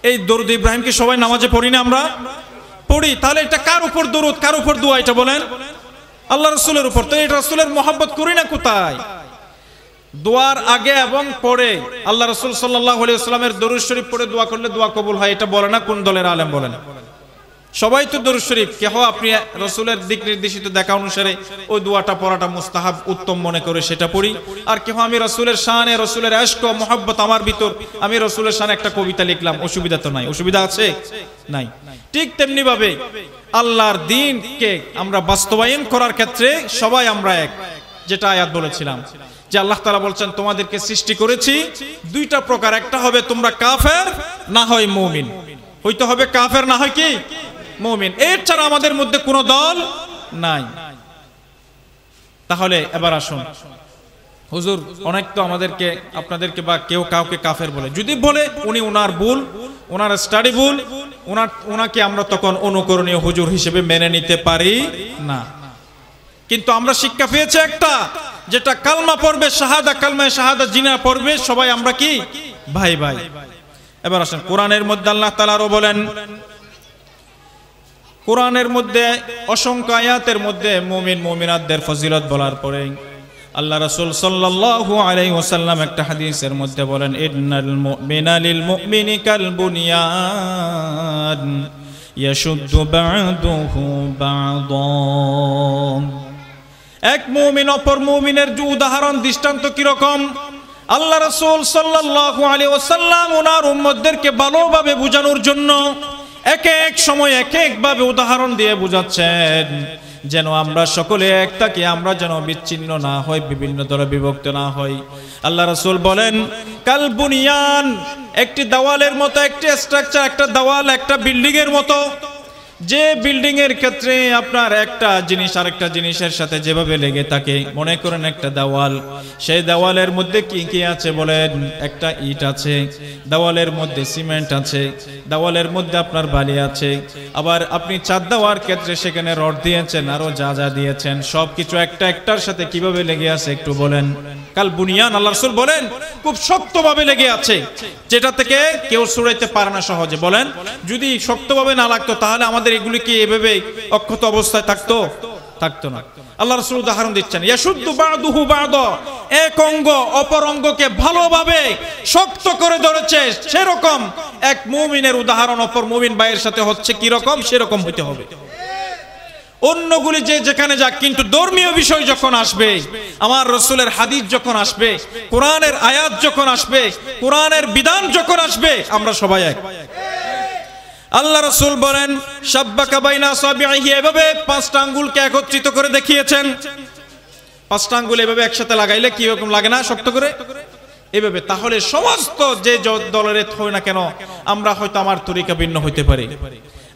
এই দরুদ ইব্রাহিমকে সবাই নামাজে পড়ি না? আমরা পড়ি। তাহলে এটা কার উপর দরুদ, কার উপর দোয়া এটা বলেন? আল্লাহ রাসূলের উপর। তো এই রাসূলের মহব্বত করি না কোথায়? দোয়ার আগে এবং পরে আল্লাহ রাসূল সাল্লাল্লাহু আলাইহি ওয়াসাল্লামের দরুদ শরীফ পড়ে দোয়া করলে দোয়া কবুল হয়, এটা বলে না কোন দলের আলেম বলেন? সবাই তো দরুদ শরীফ, কেহ আপনি রাসূলের দিক নির্দেশিত দেখা অনুসারে ওই দোয়াটা পড়াটা মুস্তাহাব উত্তম মনে করে সেটা পড়ি, আর কেহ আমি রাসূলের শানে, রাসূলের ইশক ও মহব্বত আমার ভিতর, আমি রাসূলের শানে একটা কবিতা লিখলাম। অসুবিধা তো নাই? অসুবিধা আছে? নাই। ঠিক তেমনি ভাবে আল্লাহর দ্বীনকে আমরা বাস্তবায়ন করার ক্ষেত্রে সবাই আমরা এক। যেটা আয়াত বলেছিলাম যে আল্লাহ তাআলা বলছেন তোমাদেরকে সৃষ্টি করেছি 2টা প্রকার, একটা হবে তোমরা কাফের না হয় মুমিন। হইতে হবে কাফের না হয় কি মুমিন। এর ছাড়া আমাদের মধ্যে কোনো দল নাই। তাহলে এবার আসুন, হুজুর অনেক তো আমাদেরকে আপনাদেরকে বা কেউ কাউকে কাফের বলে, যদি বলে উনি ওনার ভুল, ওনার স্টাডি ভুল, ওনাকে আমরা তখন অনুকরণীয় হুজুর হিসেবে মেনে নিতে পারি না। কিন্তু আমরা শিক্ষা পেয়েছি একটা, যেটা কালমা পড়বে শাহাদা, কালমায়ে শাহাদা জিনা পড়বে, সবাই আমরা কি ভাই ভাই। এবার আসেন কোরআনের মধ্যে আল্লাহ তাআলা আরো বলেন, কোরআনের মধ্যে অসংখ্য আয়াতের মধ্যে মুমিন মুমিনাতদের ফজিলত বলার পরে আল্লাহ রাসূল সাল্লাল্লাহু আলাইহি ওয়াসাল্লাম একটা হাদিসের মধ্যে বলেন, ইন্নাল মুমিনা লিল মুমিনি কাল বুনিয়ান ইয়াশুদ্দু বা'দুহু বা'দান। এক মুমিন অপর মুমিনের যে উদাহরণ দৃষ্টান্ত কি রকম, আল্লাহ রাসূল সাল্লাল্লাহু আলাইহি ওয়াসাল্লাম ওনার উম্মতদেরকে ভালোভাবে বোঝানোর জন্য এক এক সময় এক এক ভাবে উদাহরণ দিয়ে বোঝাচ্ছেন, যেন আমরা সকলে এক থাকি, আমরা যেন বিচ্ছিন্ন না হই, বিভিন্ন দলে বিভক্ত না হই। আল্লাহ রাসূল বলেন কাল বুনিয়ান, একটি দেওয়ালের মতো, একটি স্ট্রাকচার, একটা দেওয়াল একটা বিল্ডিং এর মতো। যে বিল্ডিং এর ক্ষেত্রে আপনার একটা জিনিস আরেকটা জিনিসের সাথে যেভাবে লেগে থাকে, মনে করেন একটা দেওয়াল, সেই দেওয়ালের মধ্যে কি কি আছে বলেন? একটা ইট আছে, দেওয়ালের মধ্যে সিমেন্ট আছে, দেওয়ালের মধ্যে আপনার বালি আছে, আবার আপনি ছাদ দেওয়ার ক্ষেত্রে সেখানে রড দিয়েছেন, আরো যা যা দিয়েছেন, সবকিছু একটা একটার সাথে কিভাবে লেগে আছে একটু বলেন? কাল বুনিয়ান, আল্লাহ রাসূল বলেন খুব শক্তভাবে লেগে আছে, যেটা থেকে কেউ সরাইতে পারে না সহজে। বলেন যদি শক্তভাবে না লাগতো তাহলে আমাদের এগুলি কি এভাবে অক্ষত অবস্থায় থাকতো? থাকতো না। আল্লাহ রাসূল উদাহরণ দিচ্ছেন, ইয়াশুদ্দু বা'দুহু বা'দা, এক অঙ্গ অপর অঙ্গকে ভালোভাবে শক্ত করে ধরেছে, সেরকম এক মুমিনের উদাহরণ অপর মুমিন ভাইয়ের সাথে হচ্ছে কি রকম, সেরকম হইতে হবে। অন্যগুলি যে যেখানে যাক, কিন্তু ধর্মীয় বিষয় যখন আসবে, আমার রাসূলের হাদিস যখন আসবে, কোরআনের আয়াত যখন আসবে, কোরআনের বিধান যখন আসবে, আমরা সবাই এক। আল্লাহ রাসূল বলেন শাব্বাকা বাইনা আসাবিহি, এভাবে 5টা আঙ্গুলকে একত্রিত করে দেখিয়েছেন। 5টা আঙ্গুল এভাবে একসাথে লাগাইলে কি রকম লাগে না শক্ত করে এভাবে। তাহলে সমস্ত যে দলের হয় না কেন, আমরা হয়তো আমার তরিকা ভিন্ন হইতে পারি,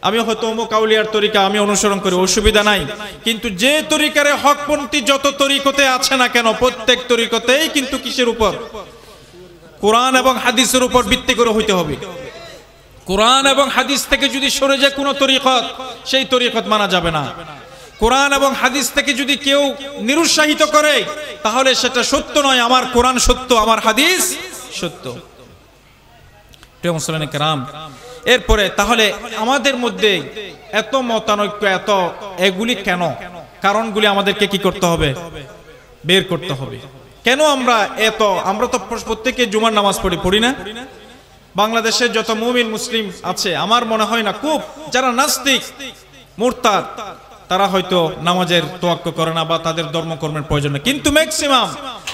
আমি হয়তো অমুক আউলিয়ার তরিকা আমি অনুসরণ করি, অসুবিধা নাই, কিন্তু যে তরিকারে হকপন্থী যত তরিকতে আছে না কেন, প্রত্যেক তরিকতেই কিন্তু কিসের উপর? কোরআন এবং হাদিসের উপর ভিত্তি করে হইতে হবে। কোরআন এবং হাদিস থেকে যদি সরে যায় কোনো তরিকত, সেই তরিকত মানা যাবে না। কোরআন এবং হাদিস থেকে যদি কেউ নিরুৎসাহিত করে, তাহলে সেটা সত্য নয়। আমার কোরআন সত্য, আমার হাদিস সত্য। প্রিয় মুসলমান کرام, এরপরে তাহলে আমাদের মধ্যে এত মতানৈক্য, এত এগুলি কেন? কারণগুলি আমাদেরকে কি করতে হবে? বের করতে হবে। কেন আমরা তো প্রত্যেকে জুমার নামাজ পড়ি না? বাংলাদেশে যত মুমিন মুসলিম আছে, আমার মনে হয় না খুব যারা নাস্তিক মুরতাদ তারা হয়তো নামাজের তোয়াক্কা করে না বা তাদের ধর্মকর্মের প্রয়োজন নেই, কিন্তু ম্যাক্সিমাম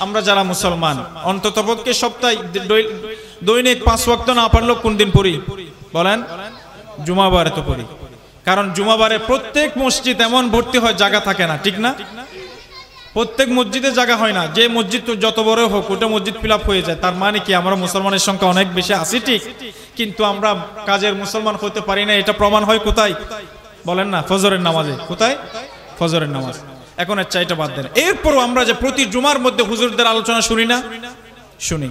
আমরা যারা মুসলমান অন্ততপক্ষে সপ্তাহে দৈনিক 5 ওয়াক্ত না পারলেও কোন দিন পড়ি বলেন? জুমাবারে তো পড়ি। কারণ জুমাবারে প্রত্যেক মসজিদ এমন ভর্তি হয়, জায়গা থাকে না, ঠিক না? প্রত্যেক মসজিদে জায়গা হয় না। যে মসজিদ তো যত বড় হোক, ওটা মসজিদ ফিল আপ হয়ে যায়। তার মানে কি আমরা মুসলমানের সংখ্যা অনেক বেশি আছি, ঠিক, কিন্তু আমরা কাজের মুসলমান হতে পারি না। এটা প্রমাণ হয় কোথায় বলেন না? ফজরের নামাজে। কোথায়? ফজরের নামাজ। এখন আচ্ছা এটা বাদ দেন, এরপরও আমরা যে প্রতি জুমার মধ্যে হুজুরদের আলোচনা শুনি না? শুনি,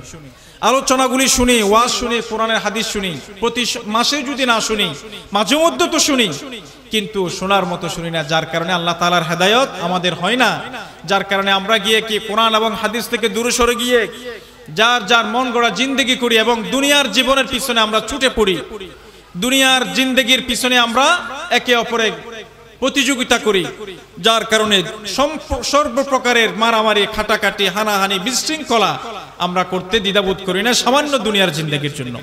আলোচনাগুলি শুনি, ওয়াজ শুনি, কোরআনের হাদিস শুনি। প্রতি মাসে যদি না শুনি, মাঝে মধ্যে তো শুনি, কিন্তু শোনার মতো শুনি না। যার কারণে আল্লাহ তাআলার হেদায়েত আমাদের হয় না। যার কারণে আমরা গিয়ে কি কোরআন এবং হাদিস থেকে দূরে সরে গিয়ে যার যার মন গড়া জিন্দেগি করি এবং দুনিয়ার জীবনের পিছনে আমরা ছুটে পড়ি। দুনিয়ার জিন্দেগির পিছনে আমরা একে অপরে প্রতিযোগিতা করি, যার কারণে সর্বপ্রকারের মারামারি, খাটাখাটি, হানাহানি, বিশৃঙ্খলা আমরা করতে দ্বিধাবোধ করি না সামান্য দুনিয়ার জিন্দেগির জন্য।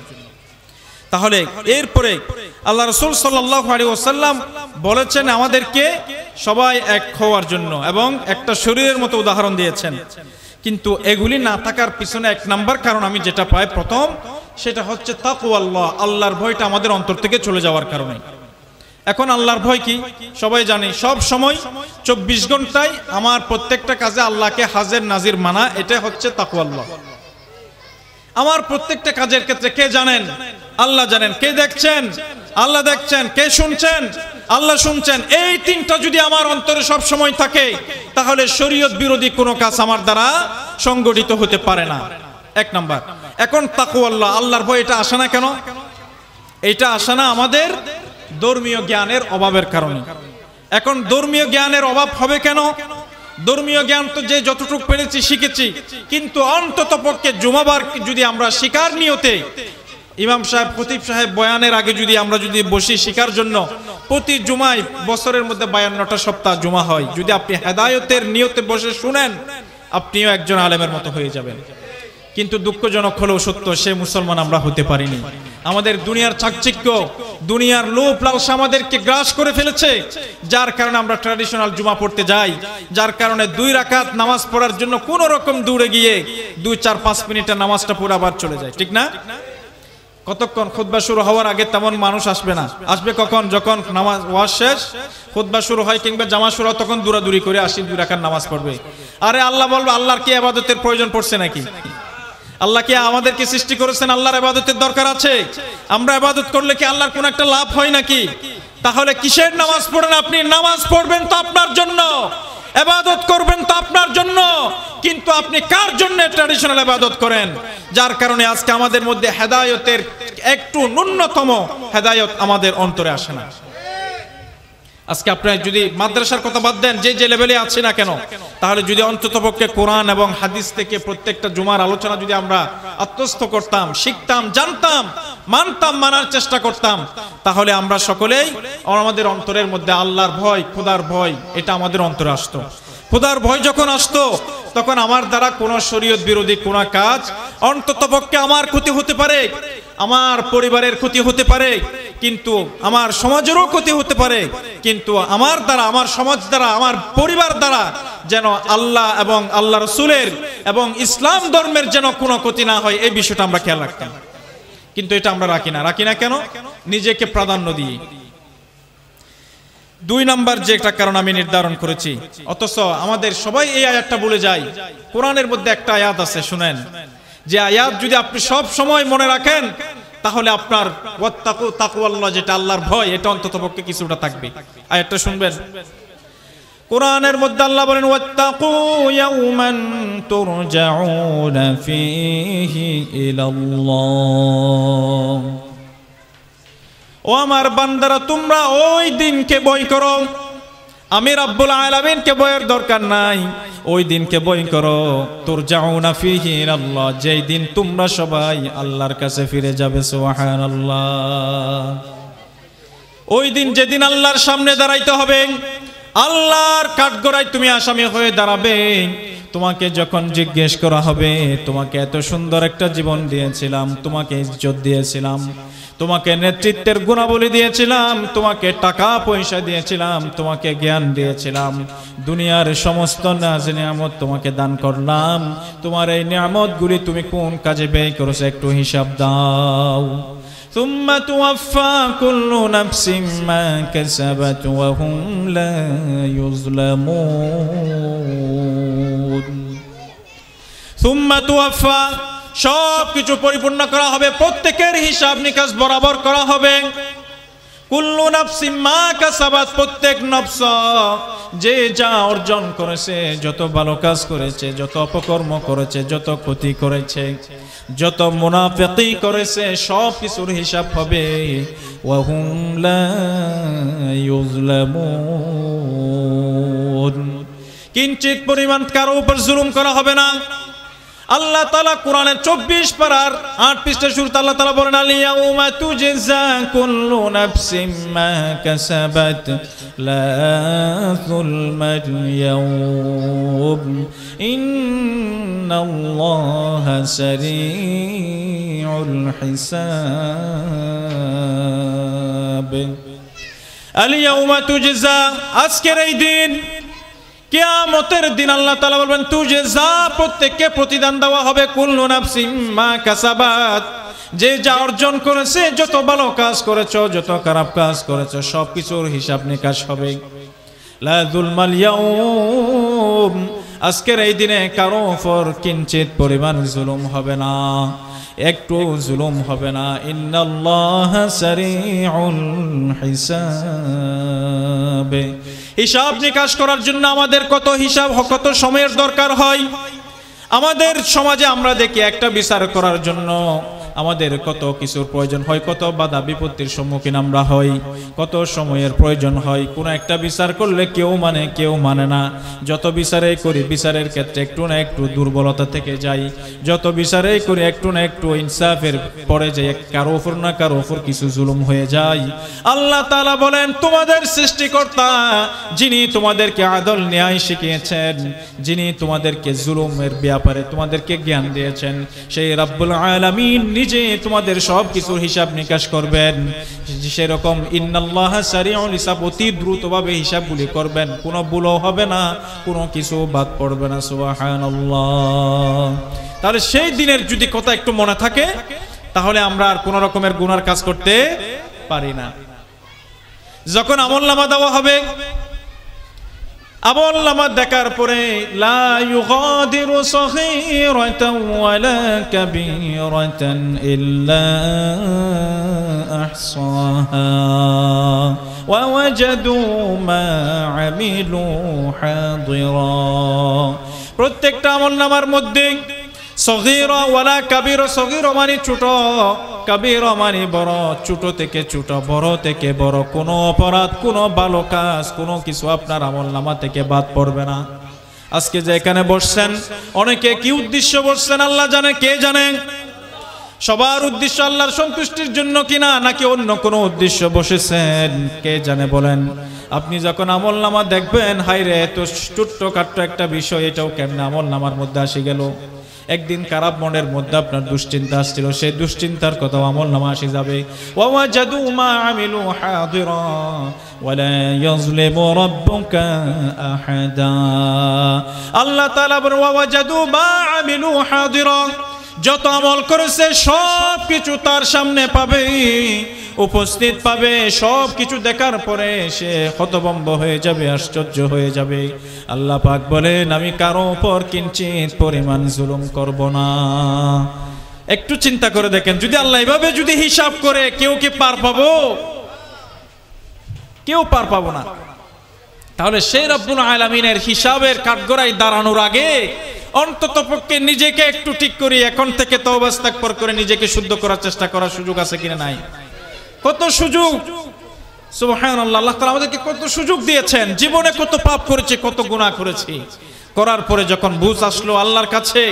তাহলে এরপরে আল্লাহ রাসূল সাল্লাল্লাহু আলাইহি ওয়াসাল্লাম বলেছেন আমাদেরকে সবাই এক হওয়ার জন্য এবং একটা শরীরের মতো উদাহরণ দিয়েছেন। কিন্তু এগুলি না থাকার পিছনে এক নাম্বার কারণ আমি যেটা পাই প্রথম, সেটা হচ্ছে তাকওয়াল্লাহ, আল্লাহর ভয়টা আমাদের অন্তর থেকে চলে যাওয়ার কারণে। এখন আল্লাহর ভয় কি সবাই জানে, সব সময় 24 ঘন্টায় আমার প্রত্যেকটা কাজে আল্লাহকে হাজির নাজির মানা, এটা হচ্ছে তাকওয়াল্লাহ। আমার প্রত্যেকটা কাজের ক্ষেত্রে কে জানেন? আল্লাহ জানেন। কে দেখছেন? আল্লাহ দেখছেন। কে শুনছেন? আল্লাহ শুনছেন। এই তিনটা যদি আমার অন্তরে সব সময় থাকে, তাহলে শরীয়ত বিরোধী কোনো কাজ আমার দ্বারা সংগঠিত হতে পারে না। এক নাম্বার। এখন তাকওয়াল্লাহ, আল্লাহর ভয়, এটা আসে না কেন? এটা আসে না আমাদের ধর্মীয় জ্ঞানের অভাবের কারণে। এখন ধর্মীয় জ্ঞানের অভাব হবে কেন? ধর্মীয় জ্ঞান তো যে যতটুকু পেরেছি শিখেছি, কিন্তু অন্তত পক্ষে জুমাবার যদি আমরা শিকার নিয়তে, ইমাম সাহেব খতিব সাহেব বয়ানের আগে যদি আমরা বসি শিকার জন্য, প্রতি জুমায় বছরের মধ্যে 52টা সপ্তাহ জুমা হয়, যদি আপনি হেদায়েতের নিয়তে বসে শুনেন, আপনিও একজন আলেমের মতো হয়ে যাবেন। কিন্তু দুঃখজনক হলেও সত্য, সে মুসলমান আমরা হতে পারিনি। আমাদের দুনিয়ার চাকচিক্য, দুনিয়ার লোভ লালসা আমাদেরকে গ্রাস করে ফেলেছে, যার কারণে আমরা ট্র্যাডিশনাল জুমা পড়তে যাই, যার কারণে 2 রাকাত নামাজ পড়ার জন্য কোন রকম দূরে গিয়ে 2-4-5 মিনিটের নামাজটা পড়ে আবার চলে যায়, ঠিক না? কতক্ষণ? খুতবা শুরু হওয়ার আগে তেমন মানুষ আসবে না। আসবে কখন? যখন নামাজ ওয়াজ শেষ, খুতবা শুরু হয় কিংবা জামা শুরু হয়, তখন দূরাদূরি করে আসি 2 রাকাত নামাজ পড়বে। আরে আল্লাহ বলবে, আল্লাহর কি ইবাদতের প্রয়োজন পড়ছে নাকি? আল্লাহ কি আমাদেরকে সৃষ্টি করেছেন? আল্লাহর ইবাদতের দরকার আছে? আমরা ইবাদত করলে কি আল্লাহর কোন একটা লাভ হয় নাকি? তাহলে কিসের নামাজ পড়েন আপনি? নামাজ পড়বেন তো আপনার জন্য, ইবাদত করবেন তো আপনার জন্য, কিন্তু আপনি কার জন্য ট্র্যাডিশনাল ইবাদত করেন? যার কারণে আজকে আমাদের মধ্যে হেদায়েতের একটু ন্যূনতম হেদায়েত আমাদের অন্তরে আসে না। আজকে আপনারা যদি মাদ্রাসার কথা বাদ দেন, যে লেভেলে আছে না কেন, তাহলে যদি অন্ততপক্ষে কোরআন এবং হাদিস থেকে প্রত্যেকটা জুমার আলোচনা যদি আমরা আত্মস্থ করতাম, শিখতাম, জানতাম, মানতাম, মানার চেষ্টা করতাম, তাহলে আমরা সকলেই আমাদের অন্তরের মধ্যে আল্লাহর ভয়, খোদার ভয়, এটা আমাদের অন্তরে আসতো। খোদার ভয় যখন আসতো, তখন আমার দ্বারা কোনো শরীয়ত বিরোধী কোনো কাজ, অন্ততপক্ষে আমার ক্ষতি হতে পারে, আমার পরিবারের ক্ষতি হতে পারে, কিন্তু আমার সমাজেরও ক্ষতি হতে পারে, কিন্তু আমার দ্বারা, আমার সমাজ দ্বারা, আমার পরিবার দ্বারা যেন আল্লাহ এবং আল্লাহ রাসূলের এবং ইসলাম ধর্মের যেন কোনো ক্ষতি না হয়, এই বিষয়টা আমরা খেয়াল রাখতাম। কিন্তু এটা আমরা রাখি না। কেন? নিজেকে প্রাধান্য দিই। দুই নাম্বার যে একটা কারণ আমি নির্ধারণ করেছি, অথচ আমাদের সবাই এই আয়াতটা বলে যায়। কোরআনের মধ্যে একটা আয়াত আছে, শুনেন, যে আয়াত যদি আপনি সব সময় মনে রাখেন তাহলে আপনার ওয়াত্তাকু তাকওয়াল্লাহ, যেটা আল্লাহর ভয়, এটা অন্ততপক্ষে কিছুটা থাকবে। আয়াতটা শুনবেন। কোরআনের মধ্যে আল্লাহ বলেন, ওয়াত্তাকু ইয়াওমান তুরজাউনা ফীহি ইলাল্লাহ। ও আমার বান্দারা, তোমরা ওই দিনকে ভয় করো। আমি রাব্বুল আলামিনকে ভয়ের দরকার নাই, ওই দিনকে ভয় করো। তুরজাউনা ফীহি ইলাল্লাহ, যেই দিন তোমরা সবাই আল্লাহর কাছে ফিরে যাবে। সুবহানাল্লাহ। ওই দিন, যেদিন আল্লাহর সামনে দাঁড়াইতে হবে, আল্লাহর কাঠগড়ায় তুমি আসামি হয়ে দাঁড়াবে। তোমাকে যখন জিজ্ঞেস করা হবে, তোমাকে এত সুন্দর একটা জীবন দিয়েছিলাম, তোমাকে ইজ্জত দিয়েছিলাম, তোমাকে নেতৃত্বের গুণাবলী দিয়েছিলাম, তোমাকে টাকা পয়সা দিয়েছিলাম, তোমাকে জ্ঞান দিয়েছিলাম, দুনিয়ার সমস্ত নাজ নিয়ামত তোমাকে দান করলাম, তোমার এই নিয়ামতগুলি তুমি কোন কাজে ব্যয় করেছো একটু হিসাব দাও। ثم توفى كل نفس ما كسبت وهم لا يظلمون। ثم توفى, সব কিছু পরিপূর্ণ করা হবে, প্রত্যেকের হিসাব নিকাশ বরাবর করা হবে। কুল্লু নাফসিন মা কাসাবাত, প্রত্যেক নফস যে যা অর্জন করেছে, যত ভালো কাজ করেছে, যত অপকর্ম করেছে, যত ক্ষতি করেছে, যত মুনাফিকি করেছে, সব কিছুর হিসাব হবে। ওয়া হুম লা ইউযলামুন, কিঞ্চিত পরিমাণ কারো উপর জুলুম করা হবে না। আল্লাহ তাআলা কোরআনের 24 পারার 8 পৃষ্ঠা শুরুতে আল্লাহ তাআলা বলেন, আল-ইয়াউমা তুজজা কুল্লু নাফসিম মা কাসাবাত লা যুলমাল ইয়াউম ইন্নাল্লাহা সারিউল হিসাব। আল-ইয়াউমা তুজজা, আজকের এই দিন, কিয়ামতের দিন আল্লাহ তাআলা বলবেন, তুজজা, প্রত্যেককে প্রতিদান দেওয়া হবে, কুল্লু নাফসিম মা কাসাবাত, যে যা অর্জন করেছে, যত ভালো কাজ করেছো, যত খারাপ কাজ করেছো, সব কিছুর হিসাব নিকাশ হবে। লা যুলমাল ইয়াউম, আজকের এই দিনে কারো উপর কিঞ্চিত পরিমাণ জুলুম হবে না, একটু জুলুম হবে না। ইন্নাল্লাহা সারিউল হিসাব, হিসাব নিকাশ করার জন্য আমাদের কত হিসাব, কত সময়ের দরকার হয়। আমাদের সমাজে আমরা দেখি একটা বিচার করার জন্য আমাদের কত কিছুর প্রয়োজন হয়, কত বাধা বিপত্তির সম্মুখীন আমরা হই, কত সময়ের প্রয়োজন হয়। কোনো একটা বিচার করলে কেউ মানে না। যত বিচারেই করি, বিচারের ক্ষেত্রে একটু না একটু দুর্বলতা থেকে যাই। যত বিচারেই করি, একটু না একটু ইনসাফের পরে যাই, কারো উপর না কারো উপর কিছু জুলুম হয়ে যায়। আল্লাহ তাআলা বলেন, তোমাদের সৃষ্টিকর্তা, যিনি তোমাদেরকে আদল ন্যায় শিখিয়েছেন, যিনি তোমাদেরকে জুলুমের ব্যাপারে তোমাদেরকে জ্ঞান দিয়েছেন, সেই রাব্বুল আলামিন নিজে তোমাদের সব কিছুর হিসাব নিকাশ করবেন। সেরকম ইন্নাল্লাহা সারিউল হিসাব, অতি দ্রুতভাবে হিসাবগুলি করবেন, কোনো ভুলও হবে না, কোনো কিছু বাদ পড়বে না। সুবহানাল্লাহ। তাহলে সেই দিনের যদি কথা একটু মনে থাকে, তাহলে আমরা আর কোনো রকমের গুনার কাজ করতে পারি না। যখন আমলনামা দেওয়া হবে, আমলনামা দেখার পরে লা ইউগাদিরু সগীরাতান ওয়ালা কাবীরাতান ইল্লা আহসাহা ওয়া ওয়াজাদু মা আমিলু হাদিরা। প্রত্যেকটা আমলনামার মধ্যে সগীরা ওয়ালা কাবীরা, সগীরা মানে ছোট, কাবীরা মানে বড়, ছোট থেকে ছোট, বড় থেকে বড়, কোনো অপরাধ, কোনো ভালো কাজ, কোনো কিছু আপনার আমলনামা থেকে বাদ পড়বে না। আজকে যে এখানে বসছেন, অনেকে কি উদ্দেশ্য বসছেন আল্লাহ জানে, কে জানে। সবার উদ্দেশ্য আল্লাহর সন্তুষ্টির জন্য কিনা, নাকি অন্য কোনো উদ্দেশ্য বসেছেন, কে জানে। বলেন, আপনি যখন আমলনামা দেখবেন, হায়রে তো ছোট্টখাট্ট একটা বিষয়, এটাও কেমনে আমলনামার মধ্যে আসে গেল। একদিন খারাপ মনের মধ্যে আপনার দুশ্চিন্তা আসছিল, সেই দুশ্চিন্তার কথাও আমলনামা আসে যাবে। ওয়া ওয়াজাদু মা আমিলু হাদিরা ওয়ালা ইয়াজলিমু রাব্বুকা আহাদা। আল্লাহ তাআলা বলেন, ওয়া ওয়াজাদু মা আমিলু হাদিরা, যত আমল করেছে সব কিছু তার সামনে পাবে। উপস্থিত পাবে। সব কিছু দেখার পরে সে হতভম্ব হয়ে যাবে, আশ্চর্য হয়ে যাবে। আল্লাহ পাক বলেন, আমি কারো উপর কিঞ্চিত পরিমাণ জুলুম করব না। একটু চিন্তা করে দেখেন, যদি আল্লাহ এভাবে যদি হিসাব করে, কেউ কি পার পাবো? কেউ পার পাবো না। তাহলে সেই রব্বুল আলামিনের হিসাবের কাঠগড়ায় দাঁড়ানোর আগে অন্ততপক্ষে নিজেকে একটু ঠিক করি, এখন থেকে তওবা ইস্তিগফার করে নিজেকে শুদ্ধ করার চেষ্টা করার সুযোগ আছে কিনা? নাই। কত সুযোগ, সুবহানাল্লাহ। আল্লাহ তাআলা আমাদেরকে কত সুযোগ দিয়েছেন। জীবনে কত পাপ করেছি, কত গুনাহ করেছি। করার পরে যখন বুঝ আসলো আল্লাহর কাছে,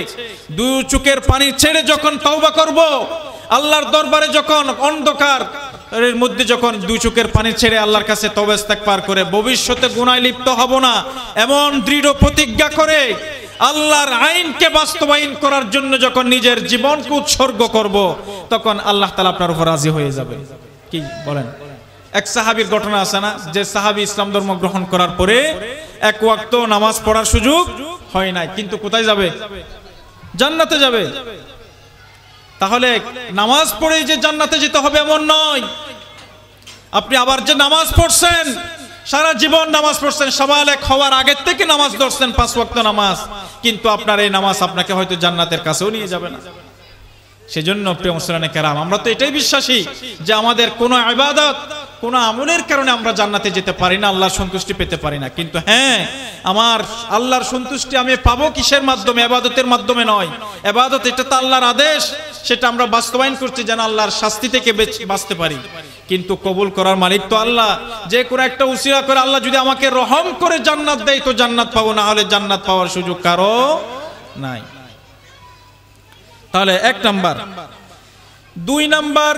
দুই চোখের পানি ছেড়ে যখন তওবা করব, আল্লাহর দরবারে যখন অন্ধকার এর মধ্যে যখন দুই চোখের পানি ছেড়ে আল্লাহর কাছে তওবা ইস্তিগফার করে ভবিষ্যতে গুনাহে লিপ্ত হব না এমন দৃঢ় প্রতিজ্ঞা করে আল্লাহর আইনকে বাস্তবায়ন করার জন্য যখন নিজের জীবনকে উৎসর্গ করব, তখন আল্লাহ তাআলা আপনার উপর রাজি হয়ে যাবে। কি বলেন? এক সাহাবীর ঘটনা আছে না, যে সাহাবী ইসলাম ধর্ম গ্রহণ করার পরে এক ওয়াক্ত নামাজ পড়ার সুযোগ হয় নাই, কিন্তু কোথায় যাবে? জান্নাতে যাবে। তাহলে নামাজ পড়েই যে জান্নাতে যেতে হবে এমন নয়। আপনি আবার যে নামাজ পড়ছেন, সারা জীবন নামাজ পড়ছেন, সাবালেক হওয়ার আগের থেকে নামাজ ধরছেন, 5 ওয়াক্ত নামাজ, কিন্তু আপনার এই নামাজ আপনাকে হয়তো জান্নাতের কাছেও নিয়ে যাবে না। সেজন্য প্রিয় মুসলিম কেরাম, আমরা তো এটাই বিশ্বাসী যে আমাদের কোনো ইবাদত, কোনো আমলের কারণে আমরা জান্নাতে যেতে পারি না, আল্লাহর সন্তুষ্টি পেতে পারি না। কিন্তু হ্যাঁ, আমার আল্লাহর সন্তুষ্টি আমি পাবো কিসের মাধ্যমে? ইবাদতের মাধ্যমে নয়। ইবাদত এটা তো আল্লাহর আদেশ, সেটা আমরা বাস্তবায়ন করছি যেন আল্লাহর শাস্তি থেকে বাঁচতে পারি। কিন্তু কবুল করার মালিক তো আল্লাহ। যে কোনো একটা উসিলা করে আল্লাহ যদি আমাকে রহম করে জান্নাত দেয় তো জান্নাত পাবো, না হলে জান্নাত পাওয়ার সুযোগ কারো নাই। তাহলে 1 নাম্বার। 2 নাম্বার,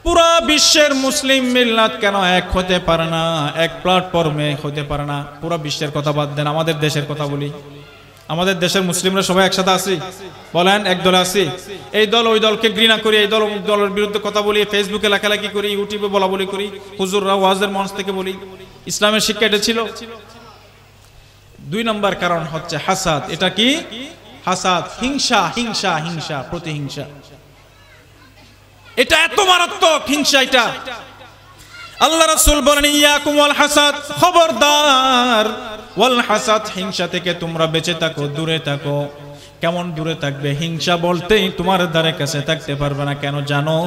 পুরা বিশ্বের মুসলিম মিল্লাত কেন এক হতে পারে না, এক প্ল্যাটফর্মে হতে পারে না? পুরা বিশ্বের কথা বাদ দেন, আমাদের দেশের কথা বলি। আমাদের দেশের মুসলিমরা সবাই একসাথে আছি? বলেন, এক দলে আছি? এই দল ওই দলকে ঘৃণা করি, এই দল অমুক দলের বিরুদ্ধে কথা বলি, ফেসবুকে লেখালেখি করি, ইউটিউবে বলা বলি করি, হুজুররা ওয়াজের মঞ্চ থেকে বলি। ইসলামের শিক্ষা এটা ছিল। 2 নম্বর কারণ হচ্ছে হাসাদ। এটা কি? হাসাদ, হিংসা, হিংসা, হিংসা, প্রতিহিংসা। এটা এত মারাত্মক হিংসা। এটা আল্লাহ রাসূল বলেন, ইয়াকুম ওয়াল হাসাদ, খবরদার, ওয়াল হাসাদ, হিংসা থেকে তোমরা বেঁচে থাকো, দূরে থাকো। কেমন দূরে থাকবে? হিংসা বলতেই তোমার দ্বারে কাছে থাকতে পারবে না। কেন জানো?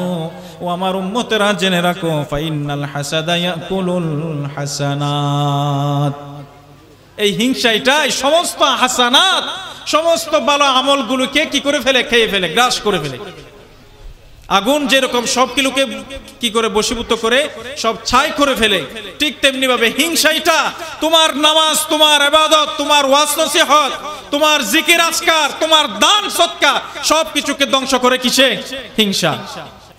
ও আমার উম্মতেরা জেনে রাখো, ফাইন্নাল হাসাদা ইয়াকুলুল হাসানাত। এই হিংসা, এটাই সমস্ত হাসানাত, সমস্ত ভালো আমলগুলোকে কি করে ফেলে? খেয়ে ফেলে, গ্রাস করে ফেলে। আগুন যেরকম সবগুলোকে কি করে বশীভূত করে সব ছাই করে ফেলে, ঠিক তেমনি ভাবে হিংসা এটা তোমার নামাজ, তোমার ইবাদত, তোমার ওয়াজ নসিহত, তোমার জিকির আজকার, তোমার দান সদকা সবকিছুকে ধ্বংস করে। কিসে? হিংসা।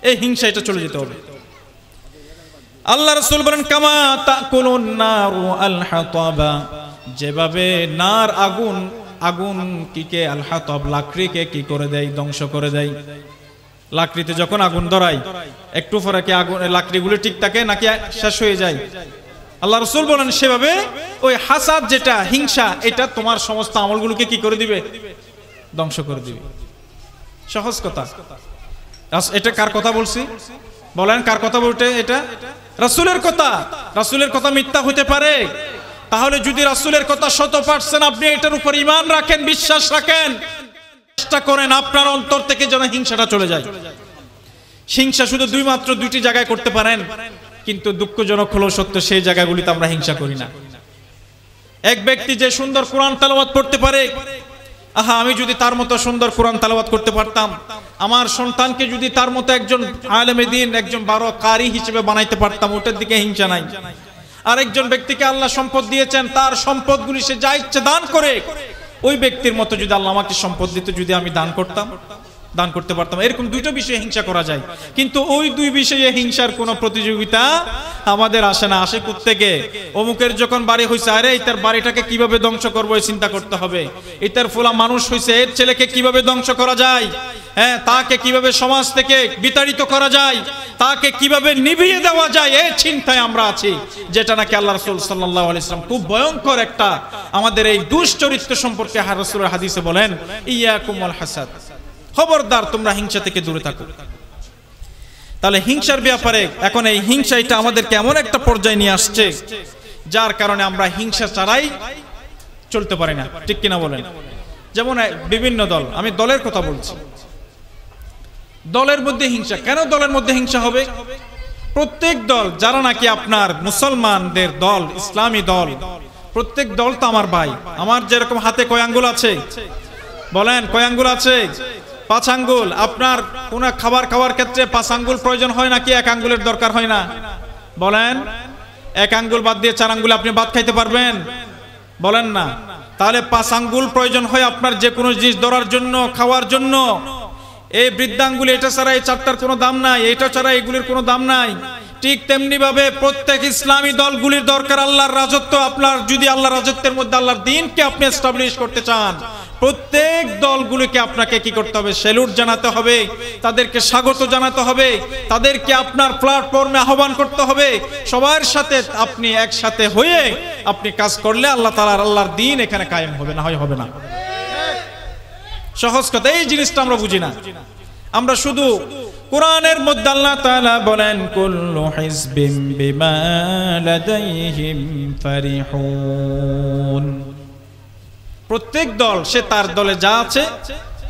এই হিংসা এটা চলে যেতে হবে। আল্লাহ রাসূল বলেন, কামা তাকুলুন নারু আল হাতাবা, যেভাবে নার আগুন, আগুন কিকে আল হাতাব, লাকড়িকে কি করে দেয়? ধ্বংস করে দেয়। লাকড়িতে যখন আগুন ধরাই, একটু পরে কি আগুন লাকড়িগুলো ঠিক থাকে নাকি শেষ হয়ে যায়? আল্লাহ রাসূল বলেন, সেভাবে ওই হাসাদ যেটা, হিংসা, এটা তোমার সমস্ত আমলগুলোকে কি করে দিবে? ধ্বংস করে দিবে। সহজ কথা। এটা কার কথা বলছি? বলেন, কার কথা বলতে? এটা রাসূলের কথা। রাসূলের কথা মিথ্যা হতে পারে? তাহলে যদি রাসূলের কথা 100% আপনি এটার উপর ঈমান রাখেন, বিশ্বাস রাখেন, চেষ্টা করেন আপনার অন্তর থেকে যেন হিংসাটা চলে যায়। হিংসা শুধু মাত্র 2টি জায়গায় করতে পারেন, কিন্তু দুঃখজনক হলো সত্য, সেই জায়গাগুলিতে আমরা হিংসা করি না। এক ব্যক্তি যে সুন্দর কোরআন তেলাওয়াত করতে পারে, আহা, আমি যদি তার মতো সুন্দর কোরআন তেলাওয়াত করতে পারতাম, আমার সন্তানকে যদি তার মতো একজন আলেমে দ্বীন, একজন বড় কারি হিসেবে বানাইতে পারতাম, ওটার দিকে হিংসা নাই। আরেকজন ব্যক্তিকে আল্লাহ সম্পদ দিয়েছেন, তার সম্পদগুলি সে যা ইচ্ছে দান করে, ওই ব্যক্তির মতো যদি আল্লাহ আমাকে সম্পদ দিত, যদি আমি দান করতাম, দান করতে পারতাম। এরকম 2টো বিষয়ে হিংসা করা যায়, কিন্তু ওই 2 বিষয়ে হিংসার কোনো প্রতিযোগিতা আমাদের আসে না। আসে কোত্থেকে? অমুকের যখন বাড়ি হয়েছে, আরে এটার বাড়িটাকে কিভাবে ধ্বংস করবো এই চিন্তা করতে হবে। এটার ফোলা মানুষ হয়েছে, এর ছেলেকে কিভাবে ধ্বংস করা যায়, হ্যাঁ, তাকে কিভাবে সমাজ থেকে বিতাড়িত করা যায়, তাকে কিভাবে নিভিয়ে দেওয়া যায়, এই চিন্তায় আমরা আছি। যেটা নাকি আল্লাহ রাসূল সাল্লাল্লাহু আলাইহি ওয়াসাল্লাম খুব ভয়ঙ্কর একটা আমাদের এই দুশ্চরিত্র সম্পর্কে রাসূলের হাদিসে বলেন, ইয়াকুম ওয়াল হাসাদ, খবরদার তোমরা হিংসা থেকে দূরে থাকো। তাহলে হিংসার ব্যাপারে এখন এই হিংসা এটা আমাদেরকে এমন একটা পর্যায়ে নিয়ে আসছে যার কারণে আমরা হিংসা ছাড়াই চলতে পারি না, ঠিক কিনা বলেন? যেমন বিভিন্ন দল, আমি দলের কথা বলছি, দলের মধ্যে হিংসা কেন? দলের মধ্যে হিংসা হবে? প্রত্যেক দল যারা নাকি আপনার মুসলমানদের দল, ইসলামী দল, প্রত্যেক দল তো আমার ভাই। আমার যেরকম হাতে কয় আঙ্গুল আছে বলেন? কয় আঙ্গুল আছে? 5 আঙ্গুল। আপনার কোন খাবার খাওয়ার ক্ষেত্রে 5 আঙ্গুল প্রয়োজন হয় নাকি 1 আঙ্গুলের দরকার হয় না? বলেন। 1 আঙ্গুল বাদ দিয়ে 4 আঙ্গুলে আপনি ভাত খাইতে পারবেন? বলেন না। তাহলে 5 আঙ্গুল প্রয়োজন হয় আপনার যে কোনো জিনিস ধরার জন্য, খাওয়ার জন্য। এই বৃদ্ধাঙ্গুল এটা ছাড়া এই 4টার কোনো দাম নাই, এটা ছাড়া এগুলির কোনো দাম নাই। ঠিক তেমনি ভাবে প্রত্যেক ইসলামী দলগুলির দরকার আল্লাহর রাজত্ব। আপনার যদি আল্লাহর রাজত্বের মধ্যে আল্লাহর দ্বীনকে আপনি এস্টাবলিশ করতে চান, প্রত্যেক দলগুলোকে আপনাকে কি করতে হবে? স্যালুট জানাতে হবে, তাদেরকে স্বাগত জানাতে হবে, তাদেরকে আপনার প্ল্যাটফর্মে আহ্বান করতে হবে। সবার সাথে আপনি একসাথে হয়ে আপনি কাজ করলে আল্লাহ তাআলার আল্লাহর দ্বীন এখানে কায়েম হবে, না হয় হবে না। সহজ কথা, এই জিনিসটা আমরা বুঝি না। আমরা শুধু কোরআনের মধ্যে আল্লাহ তাআলা বলেন কুল্লু হিজবিম বিমা লাদাইহিম ফারিহুন, প্রত্যেক দল সে তার দলে যা আছে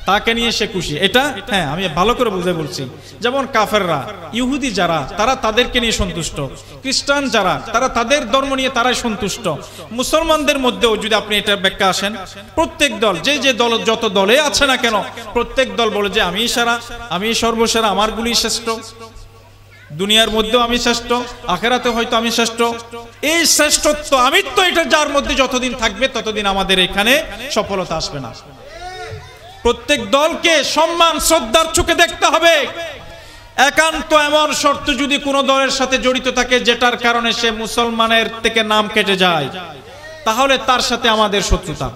তাকে নিয়ে সে খুশি। এটা হ্যাঁ আমি ভালো করে বুঝে বলছি। যেমন কাফেররা, ইহুদি যারা, তারা তাদেরকে নিয়ে সন্তুষ্ট, খ্রিস্টান যারা তারা তাদের ধর্ম নিয়ে তারাই সন্তুষ্ট। মুসলমানদের মধ্যেও যদি আপনি এটা ব্যাখ্যা আসেন, প্রত্যেক দল যে যে দল যত দলে আছে না কেন, প্রত্যেক দল বলে যে আমি সেরা, আমি সর্বসেরা, আমারগুলি শ্রেষ্ঠ, দুনিয়ার মধ্যেও আমি শ্রেষ্ঠ, আখেরাতে হয়তো আমি শ্রেষ্ঠ। এই শ্রেষ্ঠত্ব আমিত্ব এটা যার মধ্যে যতদিন থাকবে ততদিন আমাদের এখানে সফলতা আসবে না। প্রত্যেক দলকে সম্মান শ্রদ্ধার চোখে দেখতে হবে। একান্ত এমন শর্ত যদি কোনো দলের সাথে জড়িত থাকে যেটার কারণে সে মুসলমানের থেকে নাম কেটে যায়, তাহলে তার সাথে আমাদের শত্রুতা।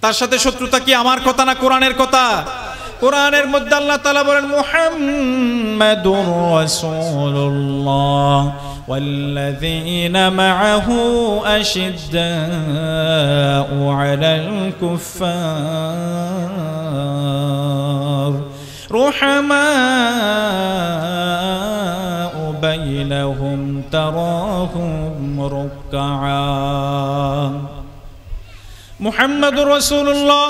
তার সাথে শত্রুতা কি আমার কথা না কোরআনের কথা? কোরআনের মধ্যে আল্লাহ তাআলা বলেন মুহাম্মাদুর রাসূলুল্লাহ ওয়াল্লাযীনা মাআহু আশিদ্দাউ আলাল কুফফার রুহামাউ বাইনাহুম তারাহুম রুকআ। মুহাম্মাদুর রাসূলুল্লাহ,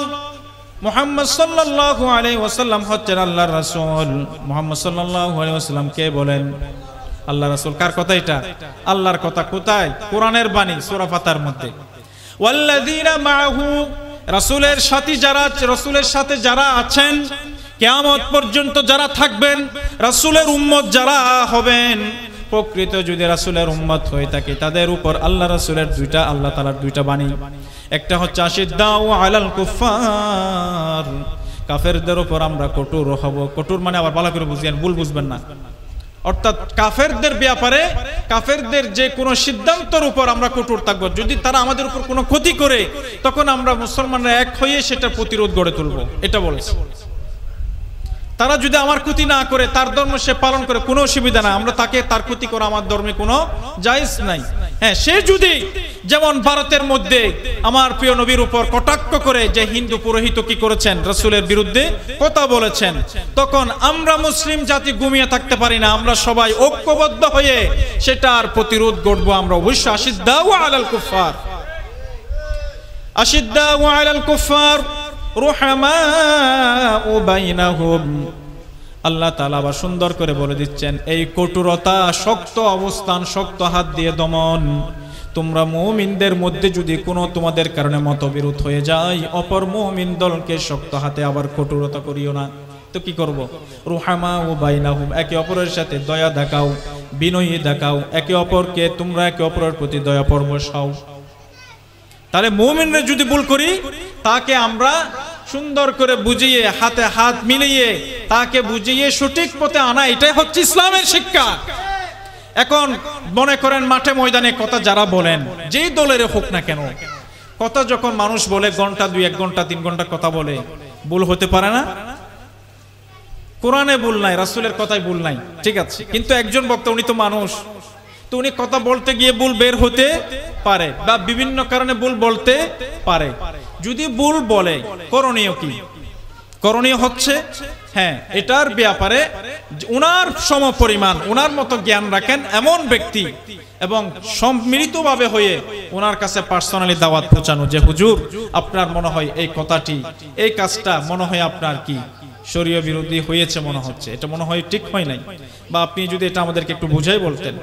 মুহাম্মদ সাল্লাল্লাহু আলাইহি ওয়াসাল্লাম হচ্ছেন আল্লাহর রাসূল। মুহাম্মদ সাল্লাল্লাহু আলাইহি ওয়াসাল্লাম কে বলেন? আল্লাহর রাসূল। কার কথা এটা? আল্লাহর কথা। কোথায়? কোরআনের বাণী সূরা ফাতার মধ্যে। ওয়াল্লাযীনা মাআহু, রাসূলের সাথী যারা, রাসূলের সাথে যারা আছেন, কিয়ামত পর্যন্ত যারা থাকবেন, রাসূলের উম্মত যারা হবেন, প্রকৃত যদি রাসূলের উম্মত হয়ে থাকে তাদের উপর আল্লাহ রাসূলের দুইটা, আল্লাহ তাআলার দুইটা বাণী। একটা হচ্ছে আশিদ্দাউ আলাল কুফফার, কাফেরদের উপর আমরা কঠোর হব। কঠোর মানে আবার ভালো করে বুঝেন, ভুল বুঝবেন না। অর্থাৎ কাফেরদের ব্যাপারে, কাফেরদের যে কোনো সিদ্ধান্তের উপর আমরা কঠোর থাকবো। যদি তারা আমাদের উপর কোনো ক্ষতি করে, তখন আমরা মুসলমানরা এক হয়ে সেটা প্রতিরোধ গড়ে তুলব, এটা বলেছে। তারা যদি আমার ক্ষতি না করে, তার ধর্ম সে পালন করে, কোনো অসুবিধা না, আমরা তাকে তার ক্ষতি করা আমার ধর্মে কোনো জায়েজ নাই। হ্যাঁ, সে যদি যেমন ভারতের মধ্যে আমার প্রিয় নবীর উপর কটাক্ষ করে যে হিন্দু পুরোহিত কি করেছেন, রাসূলের বিরুদ্ধে কথা বলেছেন, তখন আমরা মুসলিম জাতি ঘুমিয়ে থাকতে পারি না। আমরা সবাই ঐক্যবদ্ধ হয়ে সেটার প্রতিরোধ গড়ব। আমরা অবশ্যই আশিদ্দাউ আলাল কুফফার, আশিদ্দাউ আলাল কুফফার রুহামাউ বাইনাহুম। আল্লাহ তাআলা আবার সুন্দর করে বলে দিচ্ছেন এই কঠোরতা, শক্ত অবস্থান, শক্ত হাত দিয়ে দমন। তোমরা মুমিনদের মধ্যে যদি কোনো তোমাদের কারণে মতবিরোধ হয়ে যায়, অপর মুমিন দলকে শক্ত হাতে আবার কঠোরতা করিও না। তো কি করব? রুহামাউ বাইনাহুম, একে অপরের সাথে দয়া দেখাও, বিনয়ী দেখাও, একে অপরকে তোমরা একে অপরের প্রতি দয়া পরবশাও। তাহলে মুমিনরা যদি ভুল করি, তাকে আমরা সুন্দর করে বুঝিয়ে, হাতে হাত মিলিয়ে তাকে বুঝিয়ে সঠিক পথে আনা, এটাই হচ্ছে ইসলামের শিক্ষা। এখন মনে করেন মাঠে ময়দানে কথা যারা বলেন, যেই দলের হোক না কেন, কথা যখন মানুষ বলে ঘন্টা 2, 1 ঘন্টা 3 ঘন্টা কথা বলে, ভুল হতে পারে না? কোরআনে ভুল নাই, রাসূলের কথায় ভুল নাই, ঠিক আছে, কিন্তু একজন বক্তা উনি তো মানুষ, তো উনি কথা বলতে গিয়ে ভুল বের হতে পারে বা বিভিন্ন কারণে ভুল বলতে পারে। যদি ভুল বলে, করণীয় কি? করণীয় হচ্ছে হ্যাঁ এটার ব্যাপারে ওনার সমপরিমাণ ওনার মতো জ্ঞান রাখেন এমন ব্যক্তি এবং সম্মিলিতভাবে হয়ে ওনার কাছে পার্সোনালি দাওয়াত পৌঁছানো যে হুজুর আপনার মনে হয় এই কথাটি এই কাজটা মনে হয় আপনার কি শরীয় বিরোধী হয়েছে মনে হচ্ছে, এটা মনে হয় ঠিক হয় নাই, বা আপনি যদি এটা আমাদেরকে একটু বুঝাই বলতেন।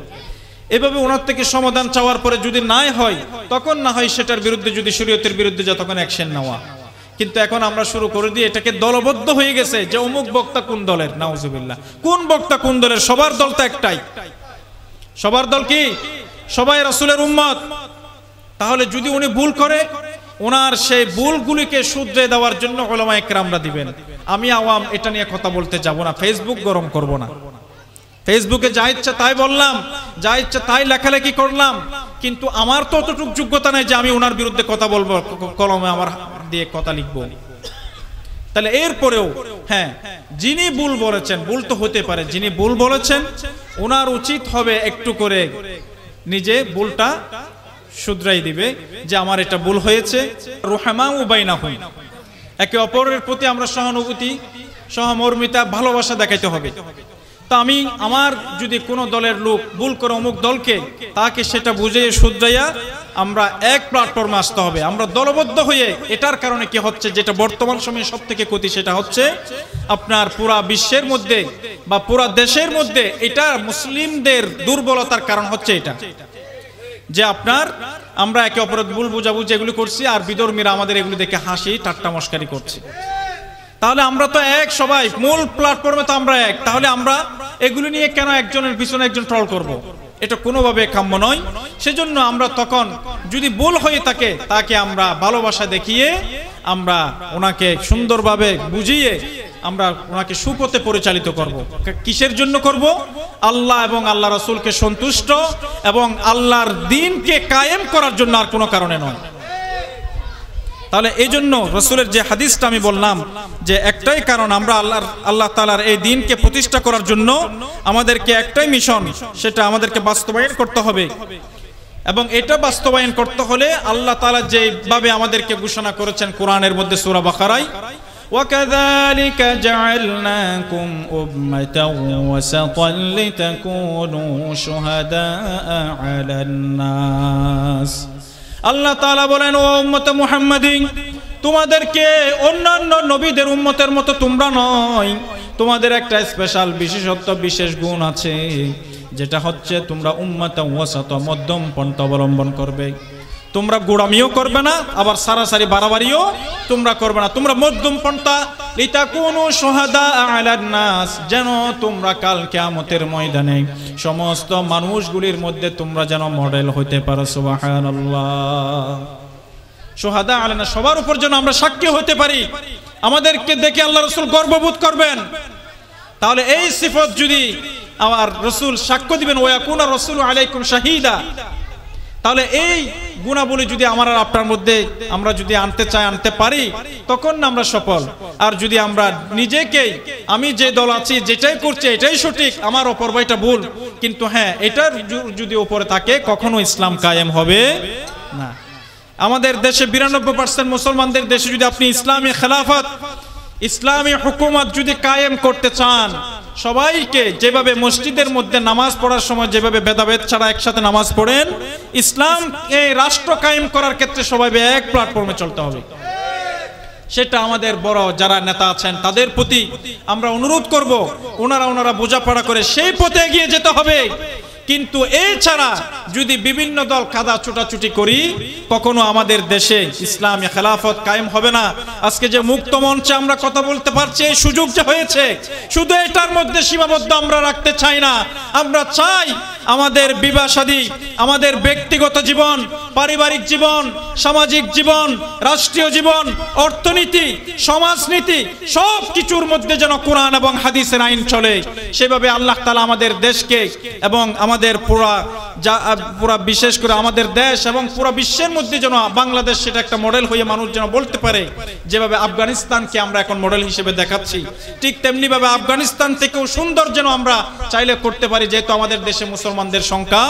এভাবে ওনার থেকে সমাধান চাওয়ার পরে যদি নাই হয় তখন না হয় সেটার বিরুদ্ধে যদি শরীয়তের বিরুদ্ধে যা তখন অ্যাকশন নেওয়া। কিন্তু এখন আমরা শুরু করে দিই এটাকে দলবদ্ধ হয়ে গেছে যে অমুক বক্তা কোন দলের, নাউজুবিল্লাহ, কোন বক্তা কোন দলের, সবার দল তো একটাই। সবার দল কি? সবাই রাসূলের উম্মত। তাহলে যদি উনি ভুল করে ওনার সেই ভুলগুলিকে শুধরে দেওয়ার জন্য উলামায়ে কেরামরা দিবেন। আমি আওয়াম এটা নিয়ে কথা বলতে যাব না, ফেসবুক গরম করব না, ফেসবুকে যা ইচ্ছা তাই বললাম, যা ইচ্ছা তাই লেখালেখি করলাম, কিন্তু আমার তো অতটুকু যোগ্যতা নাই যে আমি ওনার বিরুদ্ধে কথা বলবো, কলমে আমার দিয়ে কথা লিখবো। তাহলে এরপরেও হ্যাঁ যিনি ভুল বলেছেন, ভুল তো হতে পারে, যিনি ভুল বলেছেন ওনার উচিত হবে একটু করে নিজে ভুলটা শুধরাই দিবে যে আমার এটা ভুল হয়েছে। রুহামাউ বাইনাহুম, একে অপরের প্রতি আমরা সহানুভূতি, সহমর্মিতা, ভালোবাসা দেখাইতে হবে। তা আমি আমার যদি কোনো দলের লোক ভুল করে অমুক দলকে, তাকে সেটা বুঝিয়ে শুধরাইয়া আমরা এক প্ল্যাটফর্মে আসতে হবে, আমরা দলবদ্ধ হয়ে। এটার কারণে কি হচ্ছে, যেটা বর্তমান সময়ে সব থেকে ক্ষতি, সেটা হচ্ছে আপনার পুরা বিশ্বের মধ্যে বা পুরা দেশের মধ্যে এটা মুসলিমদের দুর্বলতার কারণ হচ্ছে এটা যে আপনার আমরা একে অপরের ভুল বুঝাবুঝি এগুলি করছি আর বিধর্মীরা আমাদের এগুলি দেখে হাসি ঠাট্টা মস্কারি করছে। তাহলে আমরা তো এক, সবাই মূল প্ল্যাটফর্মে তো আমরা এক, তাহলে আমরা এগুলি নিয়ে কেন একজনের পিছনে একজন ট্রল করব? এটা কোনোভাবে কাম্য নয়। সেজন্য আমরা তখন যদি ভুল হয়ে থাকে তাকে আমরা ভালোবাসা দেখিয়ে আমরা ওনাকে সুন্দরভাবে বুঝিয়ে আমরা ওনাকে সুপথে পরিচালিত করব। কিসের জন্য করব? আল্লাহ এবং আল্লাহ রাসূলকে সন্তুষ্ট এবং আল্লাহর দ্বীনকে কায়েম করার জন্য, আর কোনো কারণে নয়। তাহলে এই জন্য রাসূলের যে হাদিসটা আমি বললাম যে একটাই কারণ, আমরা আল্লাহ তাআলার এই দ্বীনকে প্রতিষ্ঠা করার জন্য আমাদেরকে একটাই মিশন, সেটা আমাদেরকে বাস্তবায়ন করতে হবে। এবং এটা বাস্তবায়ন করতে হলে আল্লাহ তাআলা যেভাবে আমাদেরকে ঘোষণা করেছেন কোরআনের মধ্যে সূরা বাকারায়, وَكَذَلِكَ جَعَلْنَاكُمْ أُمَّةً وَسَطًا لِتَكُونُوا شُهَدَاءَ عَلَى النَّاسِ। আল্লাহ তাআলা বলেন, ও উম্মত মুহাম্মাদী, তোমাদেরকে অন্যান্য নবীদের উম্মতের মতো তোমরা নয়, তোমাদের একটা স্পেশাল বিশেষত্ব, বিশেষ গুণ আছে, যেটা হচ্ছে তোমরা উম্মাতান ওয়াসাতা, মধ্যম পন্থা অবলম্বন করবে। তোমরা গোড়ামিও করবে না, আবার সারাসারি বাড়াবাড়িও তোমরা করবে না, তোমরা মধ্যম পন্থা। লিতাকুনু শুহাদা আলান নাস, যেন তোমরা কাল কিয়ামতের ময়দানে সমস্ত মানুষগুলির মধ্যে তোমরা যেন মডেল হইতে পারো। সুবহানাল্লাহ। শুহাদা আলানা, সবার উপর যেন আমরা সাক্ষী হতে পারি, আমাদেরকে দেখে আল্লাহ রাসূল গর্ববোধ করবেন। তাহলে এই সিফত যদি আমার রাসূল সাক্ষ্য দিবেন, ওয়া ইয়াকুনা রাসূলু আলাইকুম শাহীদা, তাহলে এই গুণাবলী যদি আমার আর আপনার মধ্যে আমরা যদি আনতে চাই, আনতে পারি, তখন না আমরা সফল। আর যদি আমরা নিজেকেই, আমি যে দল আছি যেটাই করছি এটাই সঠিক, আমার অপর ভাইটা ভুল, কিন্তু হ্যাঁ এটার যদি উপরে থাকে, কখনো ইসলাম কায়েম হবে না। আমাদের দেশে 92% মুসলমানদের দেশে যদি আপনি ইসলামী খেলাফত, ইসলামী হুকুমত যদি কায়েম করতে চান, সবাইকে যেভাবে মসজিদের মধ্যে নামাজ পড়ার সময় যেভাবে ভেদাভেদ ছাড়া একসাথে নামাজ পড়েন, ইসলাম এই রাষ্ট্র কায়েম করার ক্ষেত্রে সবাই এক প্ল্যাটফর্মে চলতে হবে। সেটা আমাদের বড় যারা নেতা আছেন তাদের প্রতি আমরা অনুরোধ করব, ওনারা বোঝাপড়া করে সেই পথে এগিয়ে যেতে হবে। কিন্তু এছাড়া যদি বিভিন্ন দল কাদা ছুটাছুটি করি, কখনো আমাদের দেশে ইসলামী খেলাফত কায়েম হবে না। আজকে যে মুক্ত মঞ্চে আমরা কথা বলতে পারছি, এই সুযোগ যে হয়েছে, শুধু এটার মধ্যে সীমাবদ্ধ আমরা রাখতে চাই না। আমরা চাই আমাদের বিবাহ শাদী, আমাদের ব্যক্তিগত জীবন, পারিবারিক জীবন, সামাজিক জীবন, রাষ্ট্রীয় জীবন, অর্থনীতি, সমাজনীতি, সব কিছুর মধ্যে যেন কোরআন এবং হাদিসের আইন চলে। সেভাবে আল্লাহ তাআলা আমাদের দেশকে এবং আমাদের পুরা যা পুরা বিশেষ করে আমাদের দেশ এবং পুরা বিশ্বের মধ্যে যেন বাংলাদেশ সেটা একটা মডেল হয়ে মানুষ যেন বলতে পারে, যেভাবে আফগানিস্তানকে আমরা এখন মডেল হিসেবে দেখাচ্ছি, ঠিক তেমনি ভাবে আফগানিস্তান থেকেও সুন্দর যেন আমরা চাইলে করতে পারি, যেহেতু আমাদের দেশে মুসলমানদের সংখ্যা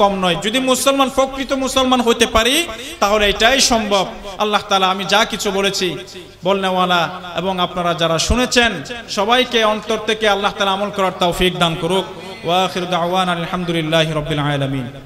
কম নয়। যদি মুসলমান প্রকৃত মুসলমান হতে পারি তাহলে এটাই সম্ভব। আল্লাহ তাআলা আমি যা কিছু বলেছি বলনেওয়ালা এবং আপনারা যারা শুনেছেন সবাইকে অন্তর থেকে আল্লাহ তাআলা আমল করার তৌফিক দান করুক। ওয়া আখিরু দাওয়ানা আলহামদুলিল্লাহি রাব্বিল আলামিন।